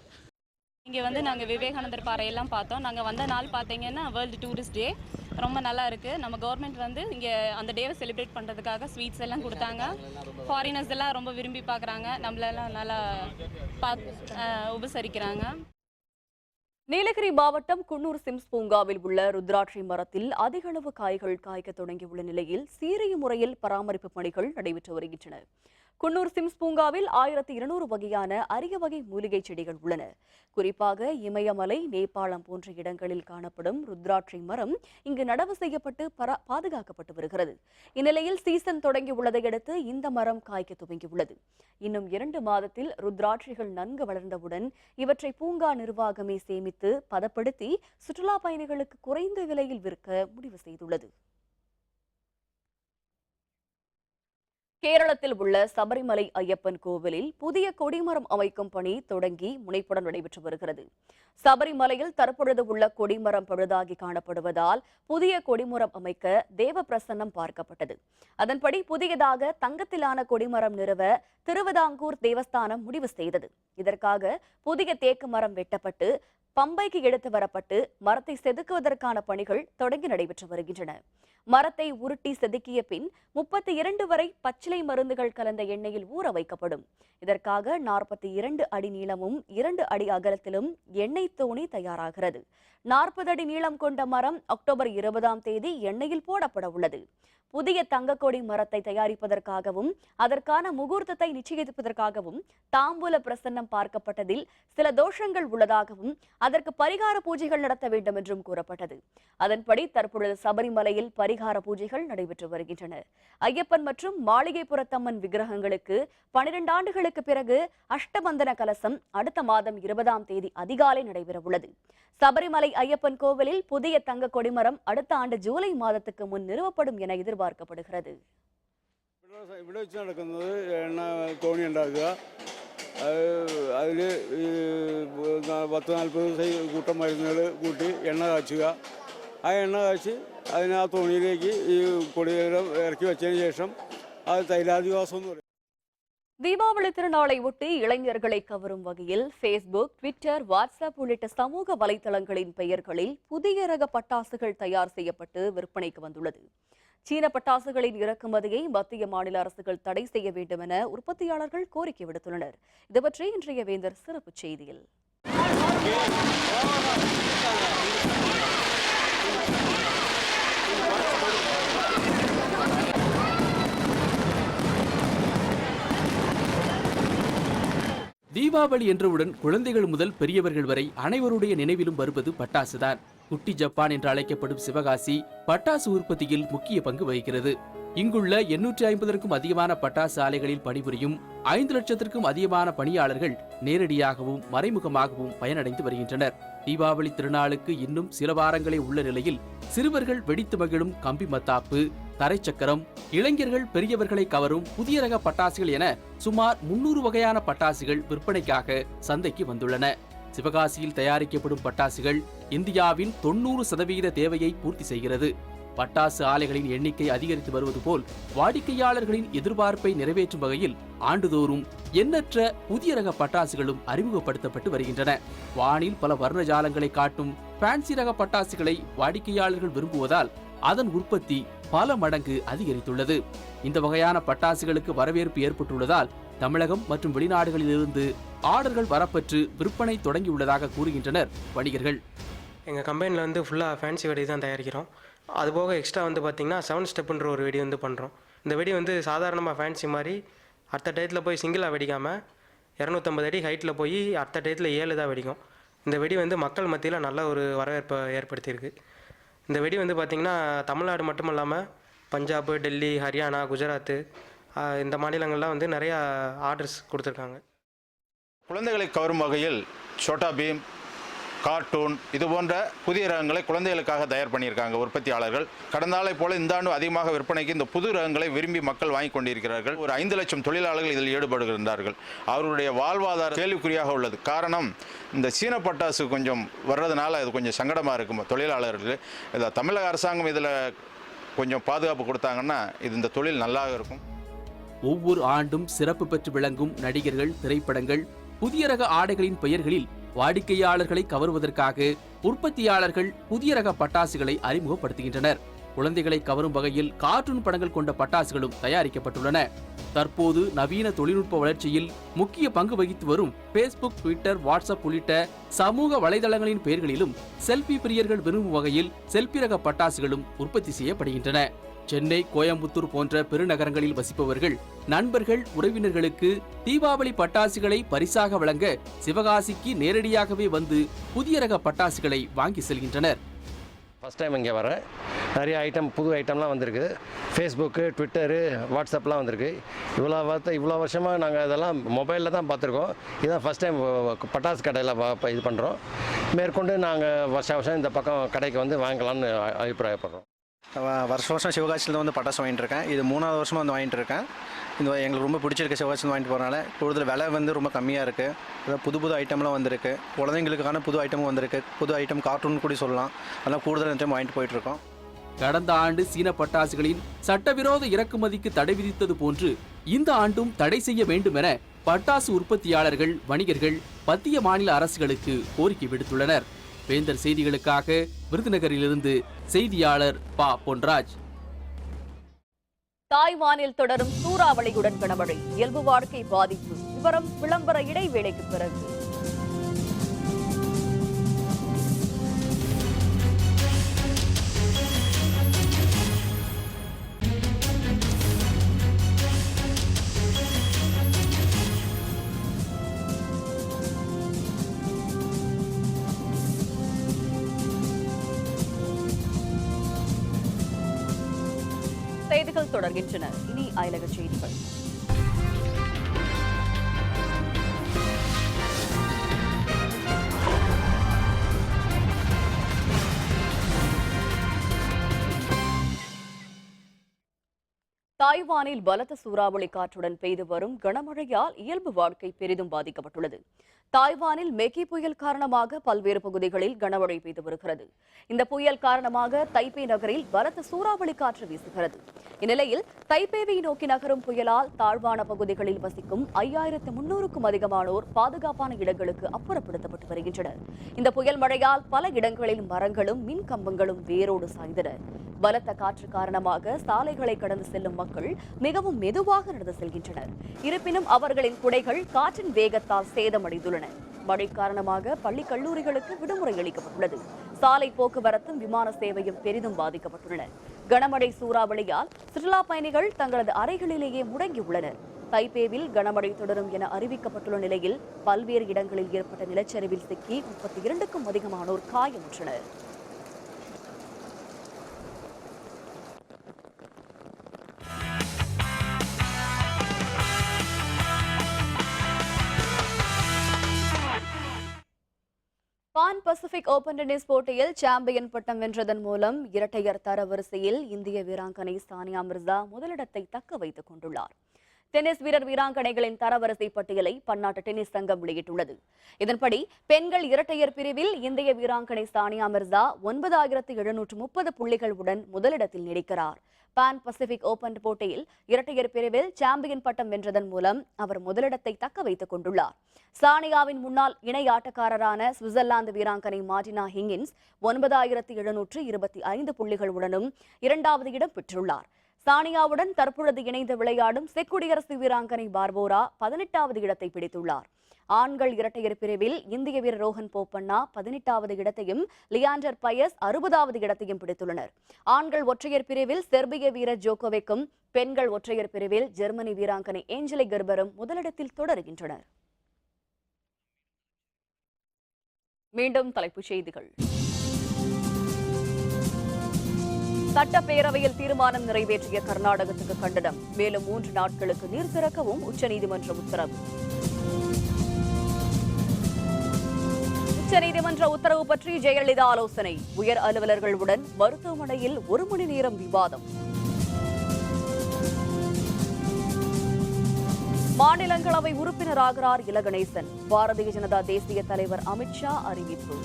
Speaker 19: இங்கே வந்து நாங்கள் விவேகானந்தர் பாறையெல்லாம் பார்த்தோம். நாங்கள் வந்த நாள் பார்த்தீங்கன்னா வேர்ல்டு டூரிஸ்ட் டே, ரொம்ப நல்லா இருக்குது. நம்ம கவர்மெண்ட் வந்து இங்கே அந்த டேவை செலிப்ரேட் பண்ணுறதுக்காக ஸ்வீட்ஸ் எல்லாம் கொடுத்தாங்க. ஃபாரினர்ஸ் எல்லாம் ரொம்ப விரும்பி பார்க்குறாங்க, நம்மளெல்லாம் நல்லா உபசரிக்கிறாங்க.
Speaker 1: நீலகிரி மாவட்டம் குன்னூர் சிம்ஸ் பூங்காவில் உள்ள ருத்ராட்சி மரத்தில் அதிக அளவு காய்கள் காய்க்க தொடங்கியுள்ள நிலையில் சீரிய முறையில் பராமரிப்பு பணிகள் நடைபெற்று வருகின்றன. குன்னூர் சிம்ஸ் பூங்காவில் 1200 வகையான அரிய வகை மூலிகை செடிகள் உள்ளன. குறிப்பாக இமயமலை, நேபாளம் போன்ற இடங்களில் காணப்படும் ருத்ராட்சி மரம் இங்கு நடவு செய்யப்பட்டு பாதுகாக்கப்பட்டு வருகிறது. இந்நிலையில் சீசன் தொடங்கியுள்ளதை அடுத்து இந்த மரம் காய்க்க துவங்கியுள்ளது. இன்னும் 2 மாதத்தில் ருத்ராட்சிகள் நன்கு வளர்ந்தவுடன் இவற்றை பூங்கா நிர்வாகமே சேமித்து பதப்படுத்தி சுற்றுலா பயணிகளுக்கு குறைந்த விலையில் விற்க முடிவு செய்துள்ளது. கேரளத்தில் உள்ள சபரிமலை ஐயப்பன் கோவிலில் புதிய கொடிமரம் அமைக்கும் பணி தொடங்கி முனைப்புடன் நடைபெற்று வருகிறது. சபரிமலையில் தற்பொழுது உள்ள கொடிமரம் பழுதாகி காணப்படுவதால் புதிய கொடிமரம் அமைக்க தேவ பிரசன்னம் பார்க்கப்பட்டது. அதன்படி புதியதாக தங்கத்திலான கொடிமரம் நிறுவ திருவிதாங்கூர் தேவஸ்தானம் முடிவு செய்தது. இதற்காக புதிய தேக்கு மரம் வெட்டப்பட்டு பம்பைக்கு எடுத்து வரப்பட்டு மரத்தை செதுக்குவதற்கான பணிகள் தொடங்கி நடைபெற்று வருகின்றன. மரத்தை உருட்டி செதுக்கிய பின் 32 வரை பச்சிலை மருந்துகள் கலந்த எண்ணெயில் ஊற வைக்கப்படும். இதற்காக 42 அடி நீளமும் 2 அடி அகலத்திலும் எண்ணெய் தோணி தயாராகிறது. 40 அடி நீளம் கொண்ட மரம் அக்டோபர் 20ஆம் தேதி எண்ணெயில் போடப்பட உள்ளது. புதிய தங்கக்கொடி மரத்தை தயாரிப்பதற்காகவும் அதற்கான முகூர்த்தத்தை நிச்சயிப்பதற்காகவும் தாம்பூல பிரசன்னம் பார்க்கப்பட்டதில் சில தோஷங்கள் உள்ளதாகவும் அதற்கு பரிகார பூஜைகள் நடத்த வேண்டும் என்றும் கூறப்பட்டது. அதன்படி தற்பொழுது சபரிமலையில் பரிகார பூஜைகள் நடைபெற்று வருகின்றன. ஐயப்பன் மற்றும் மாளிகைப்புறத்தம்மன் விக்கிரகங்களுக்கு 12 ஆண்டுகளுக்கு பிறகு அஷ்டபந்தன கலசம் அடுத்த மாதம் 20ஆம் தேதி அதிகாலை நடைபெற உள்ளது. சபரிமலை ஐயப்பன் கோவிலில் புதிய தங்க கொடிமரம் அடுத்த ஆண்டு ஜூலை மாதத்துக்கு முன் நிறுவப்படும் என எதிர்பார்க்கப்படுகிறது.
Speaker 20: ഇവിടെ വെച്ച് നടക്കുന്നത് എണ്ണ തോണി ഉണ്ടാക്കുക. അതിൽ 10-40 കൂട്ടം മരുന്നുകൾ കൂട്ടി എണ്ണ കാച്ചുക. ആ എണ്ണ കാച്ചി അതിന് ആ തോണിയിലേക്ക് ഈ കൊടിയേരം ഇറക്കി വെച്ചതിന് ശേഷം അത് തൈലാദിവാസം എന്ന് പറയും.
Speaker 1: தீபாவளி திருநாளை ஒட்டி இளைஞர்களை கவரும் வகையில் ஃபேஸ்புக், ட்விட்டர், வாட்ஸ்அப் உள்ளிட்ட சமூக வலைதளங்களின் பெயர்களில் புதிய ரக பட்டாசுகள் தயார் செய்யப்பட்டு விற்பனைக்கு வந்துள்ளது. சீன பட்டாசுகளின் இறக்குமதியை மத்திய மாநில அரசுகள் தடை செய்ய வேண்டும் என உற்பத்தியாளர்கள் கோரிக்கை விடுத்துள்ளனர். இது பற்றி இன்றைய வேந்தர் சிறப்பு செய்தியில்.
Speaker 21: தீபாவளி என்றவுடன் குழந்தைகள் முதல் பெரியவர்கள் வரை அனைவருடைய நினைவிலும் வருவது பட்டாசுதான். குட்டி ஜப்பான் என்று அழைக்கப்படும் சிவகாசி பட்டாசு உற்பத்தியில் முக்கிய பங்கு வகிக்கிறது. இங்குள்ள 850க்கும் அதிகமான பட்டாசு ஆலைகளில் பணிபுரியும் 5 லட்சத்திற்கும் அதிகமான பணியாளர்கள் நேரடியாகவும் மறைமுகமாகவும் பயனடைந்து வருகின்றனர். தீபாவளி திருநாளுக்கு இன்னும் சில வாரங்களே உள்ள நிலையில் சிறுவர்கள் வெடித்து மகிழும் கம்பி மத்தாப்பு, தரைச்சக்கரம், இளைஞர்கள் பெரியவர்களை கவரும் புதிய ரக பட்டாசுகள் என சுமார் 300 வகையான பட்டாசுகள் விற்பனைக்காக சந்தைக்கு வந்துள்ளன. சிவகாசியில் தயாரிக்கப்படும் பட்டாசுகள் இந்தியாவின் 90% தேவையை பூர்த்தி செய்கிறது. பட்டாசு ஆலைகளின் எண்ணிக்கை அதிகரித்து வருவது போல் வாடிக்கையாளர்களின் எதிர்பார்ப்பை நிறைவேற்றும் வகையில் ஆண்டுதோறும் எண்ணற்ற புதிய ரக பட்டாசுகளும் அறிமுகப்படுத்தப்பட்டு வருகின்றன. வானில் பல வர்ணஜாலங்களை காட்டும் ஃபேன்சி ரக பட்டாசுகளை வாடிக்கையாளர்கள் விரும்புவதால் அதன் உற்பத்தி பல மடங்கு அதிகரித்துள்ளது. இந்த வகையான பட்டாசுகளுக்கு வரவேற்பு ஏற்பட்டுள்ளதால் தமிழகம் மற்றும் வெளிநாடுகளிலிருந்து ஆர்டர்கள் வரப்பெற்று விற்பனை தொடங்கியுள்ளதாக கூறுகின்றனர் வணிகர்கள்.
Speaker 2: எங்கள் கம்பெனியில் வந்து ஃபுல்லாக ஃபேன்சி வெடி தான் தயாரிக்கிறோம். அதுபோக எக்ஸ்ட்ரா வந்து பார்த்திங்கன்னா 7 ஸ்டெப்புன்ற ஒரு வெடி வந்து பண்ணுறோம். இந்த வெடி வந்து சாதாரணமாக ஃபேன்சி மாதிரி அடுத்த டயத்தில் போய் சிங்கிளாக வெடிக்காமல் 250 அடி ஹைட்டில் போய் அடுத்த டயத்தில் 7 தான் வெடிக்கும். இந்த வெடி வந்து மக்கள் மத்தியில் நல்ல ஒரு வரவேற்பை ஏற்படுத்தியிருக்கு. இந்த வெடி வந்து பார்த்திங்கன்னா தமிழ்நாடு மட்டும் இல்லாமல் பஞ்சாப், டெல்லி, ஹரியானா, குஜராத்து இந்த மாநிலங்கள்லாம் வந்து நிறையா ஆர்டர்ஸ் கொடுத்துருக்காங்க.
Speaker 11: குழந்தைகளை கவரும் வகையில் சோட்டா பீம், கார்ட்டூன் இது போன்ற புதிய ரகங்களை குழந்தைகளுக்காக தயார் பண்ணியிருக்காங்க உற்பத்தியாளர்கள். கடந்த ஆளை போல இந்த ஆண்டு அதிகமாக விற்பனைக்கு இந்த புது ரகங்களை விரும்பி மக்கள் வாங்கி கொண்டிருக்கிறார்கள். ஒரு 5 லட்சம் தொழிலாளர்கள் இதில் ஈடுபடுகின்றார்கள். அவர்களுடைய வாழ்வாதாரம் கேள்விக்குறியாக உள்ளது. காரணம், இந்த சீன பட்டாசு கொஞ்சம் வர்றதுனால அது கொஞ்சம் சங்கடமாக இருக்கும் தொழிலாளர்கள். இதை தமிழக அரசாங்கம் இதில் கொஞ்சம் பாதுகாப்பு கொடுத்தாங்கன்னா இது இந்த தொழில் நல்லாக இருக்கும்.
Speaker 21: ஒவ்வொரு ஆண்டும் சிறப்பு பெற்று விளங்கும் நடிகர்கள், திரைப்படங்கள், புதிய ரக ஆடைகளின் பெயர்களில் வாடிக்கையாளர்களை கவருவதற்காக உற்பத்தியாளர்கள் புதிய ரக பட்டாசுகளை அறிமுகப்படுத்துகின்றனர். குழந்தைகளை கவரும் வகையில் கார்ட்டூன் படங்கள் கொண்ட பட்டாசுகளும் தயாரிக்கப்பட்டுள்ளன. தற்போது நவீன தொழில்நுட்ப வளர்ச்சியில் முக்கிய பங்கு வகித்து வரும் ஃபேஸ்புக், ட்விட்டர், வாட்ஸ்அப் உள்ளிட்ட சமூக வலைதளங்களின் பெயர்களிலும் செல்பி பிரியர்கள் விரும்பும் வகையில் செல்பி ரக பட்டாசுகளும் உற்பத்தி செய்யப்படுகின்றன. சென்னை, கோயம்புத்தூர் போன்ற பெருநகரங்களில் வசிப்பவர்கள் நண்பர்கள், உறவினர்களுக்கு தீபாவளி பட்டாசுகளை பரிசாக வழங்க சிவகாசிக்கு நேரடியாகவே வந்து புதிய ரக பட்டாசுகளை வாங்கி செல்கின்றனர்.
Speaker 22: ஃபஸ்ட் டைம் இங்கே வரேன். நிறைய ஐட்டம், புது ஐட்டம்லாம் வந்திருக்கு. ஃபேஸ்புக்கு, ட்விட்டரு, வாட்ஸ்அப்லாம் வந்திருக்கு. இவ்வளோ வருஷமாக நாங்கள் இதெல்லாம் மொபைலில் தான் பார்த்துருக்கோம். இதுதான் ஃபஸ்ட் டைம் பட்டாசு கடையில் இது பண்ணுறோம். மேற்கொண்டு நாங்கள் வருஷம் இந்த பக்கம் கடைக்கு வந்து வாங்கலாம்னு அபிப்பிராயப்படுறோம்.
Speaker 23: வருஷம் சிவகாசியில் வந்து பட்டாசு வாங்கிட்டு இருக்கேன். இது 3வது வருஷமாக வந்து வாங்கிட்டு இருக்கேன். இந்த எங்களுக்கு ரொம்ப பிடிச்சிருக்கு. சிவகாசியில் வாங்கிட்டு போகிறனால கூடுதல் விலை வந்து ரொம்ப கம்மியாக இருக்குது. அதாவது புது ஐட்டம்லாம் வந்திருக்கு. குழந்தைங்களுக்கான புது ஐட்டமும் வந்திருக்கு. புது ஐட்டம் கார்ட்டூன் கூட சொல்லலாம். அதெல்லாம் கூடுதல் டைம் வாங்கிட்டு போயிட்டுருக்கோம்.
Speaker 21: கடந்த ஆண்டு சீன பட்டாசுகளின் சட்டவிரோத இறக்குமதிக்கு தடை விதித்தது போன்று இந்த ஆண்டும் தடை செய்ய வேண்டும் என பட்டாசு உற்பத்தியாளர்கள், வணிகர்கள் மத்திய மாநில அரசுகளுக்கு கோரிக்கை விடுத்துள்ளனர். வேந்தர் செய்திகளுக்காக விருதுநகரிலிருந்து செய்தியாளர் பா பொன்ராஜ்.
Speaker 1: தாய்வானில் தொடரும் சூறாவளியுடன் கனமழை, இயல்பு வாழ்க்கை பாதிப்பு. விவரம் விளம்பர இடைவேளைக்கு பிறகு. செய்திகள் தொடர்கின்றன. இனி அயலக செய்திகள். தாய்வானில் பலத்த சூறாவளி காற்றுடன் பெய்து வரும் கனமழையால் இயல்பு வாழ்க்கை பெரிதும் பாதிக்கப்பட்டுள்ளது. தாய்வானில் மெக்கி புயல் காரணமாக பல்வேறு பகுதிகளில் கனமழை பெய்து வருகிறது. இந்த புயல் காரணமாக தைப்பே நகரில் பலத்த சூறாவளி காற்று வீசுகிறது. இந்நிலையில் தைப்பேவை நோக்கி நகரும் புயலால் தாழ்வான பகுதிகளில் வசிக்கும் 5300க்கும் அதிகமானோர் பாதுகாப்பான இடங்களுக்கு அப்புறப்படுத்தப்பட்டு வருகின்றனர். இந்த புயல் மழையால் பல இடங்களில் மரங்களும் மின் கம்பங்களும் வேரோடு சாய்ந்தன. பலத்த காற்று காரணமாக சாலைகளை கடந்து செல்லும் மக்கள் மிகவும் மெதுவாக நடந்து செல்கின்றனர். இருப்பினும் அவர்களின் குடைகள் காற்றின் வேகத்தால் சேதமடைந்துள்ளன. மழை காரணமாக பள்ளி, கல்லூரிகளுக்கு விடுமுறை அளிக்கப்பட்டுள்ளது. சாலை போக்குவரத்தும் விமான சேவையும் பெரிதும் பாதிக்கப்பட்டுள்ளன. கனமழை சூறாவளியால் சுற்றுலா பயணிகள் தங்களது அறைகளிலேயே முடங்கியுள்ளனர். தைப்பேவில் கனமழை தொடரும் என அறிவிக்கப்பட்டுள்ள நிலையில் பல்வேறு இடங்களில் ஏற்பட்ட நிலச்சரிவில் சிக்கி 32க்கும் அதிகமானோர் காயமுற்றனர். பான் பசிபிக் ஓபன் டென்னிஸ் போட்டியில் சாம்பியன் பட்டம் வென்றதன் மூலம் இரட்டையர் தர வரிசையில் இந்திய வீராங்கனை சானியா மிர்சா முதலிடத்தை தக்க வைத்துக் கொண்டுள்ளார். டென்னிஸ் வீராங்கனைகளின் தரவரிசை பட்டியலை பன்னாட்டு டென்னிஸ் சங்கம் வெளியிட்டுள்ளது. இதன்படி பெண்கள் இரட்டையர் பிரிவில் இந்திய வீராங்கனை சானியா மிர்சா 9730 புள்ளிகளுடன் முதலிடத்தில் நீடிக்கிறார். பான் பசிபிக் ஓபன் போட்டியில் இரட்டையர் பிரிவில் சாம்பியன் பட்டம் வென்றதன் மூலம் அவர் முதலிடத்தை தக்க வைத்துக் கொண்டுள்ளார். சானியாவின் முன்னாள் இணை ஆட்டக்காரரான சுவிட்சர்லாந்து வீராங்கனை மார்டினா ஹிங்கின்ஸ் 9725 புள்ளிகளுடனும் இரண்டாவது இடம் பெற்றுள்ளார். சானியாவுடன் தற்பொழுது இணைந்து விளையாடும் செக் குடியரசு வீராங்கனை பார்போரா 18வது இடத்தை பிடித்துள்ளார். ஆண்கள் இரட்டையர் பிரிவில் இந்திய வீரர் ரோஹன் போப்பண்ணா 18வது இடத்தையும் லியாண்டர் பயஸ் 60வது இடத்தையும் பிடித்துள்ளனர். ஆண்கள் ஒற்றையர் பிரிவில் செர்பிய வீரர் ஜோகோவிக்கும், பெண்கள் ஒற்றையர் பிரிவில் ஜெர்மனி வீராங்கனை ஏஞ்சலிக் கெர்பரும் முதலிடத்தில் தொடருகின்றனர். மீண்டும் தலைப்புச் செய்திகள். சட்டப்பேரவையில் தீர்மானம் நிறைவேற்றிய கர்நாடகத்துக்கு கண்டனம். மேலும் 3 நாட்களுக்கு நீர் திறக்கவும் உச்சநீதிமன்றம் உத்தரவு. உச்சநீதிமன்ற உத்தரவு பற்றி ஜெயலலிதா ஆலோசனை. உயர் அலுவலர்களுடன் மருத்துவமனையில் 1 மணி நேரம் விவாதம். மாநிலங்களவை உறுப்பினராகிறார் இல கணேசன். பாரதிய ஜனதா தேசிய தலைவர் அமித்ஷா அறிவிப்பு.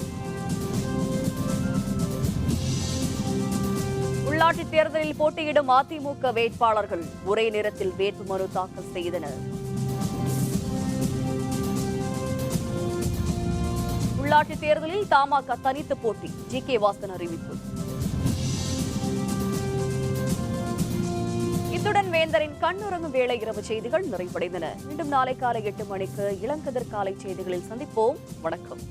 Speaker 1: உள்ளாட்சித் தேர்தலில் போட்டியிடும் அதிமுக வேட்பாளர்கள் ஒரே நேரத்தில் வேட்புமனு தாக்கல் செய்தனர். உள்ளாட்சித் தேர்தலில் தமாக தனித்து போட்டி. ஜி.கே. வாசன் அறிவிப்பு. இத்துடன் வேந்தரின் கண்ணுறங்கும் வேளை இரவு செய்திகள் நிறைவடைந்தன. மீண்டும் நாளை காலை 8 மணிக்கு இளங்கதிர் காலை செய்திகளில் சந்திப்போம். வணக்கம்.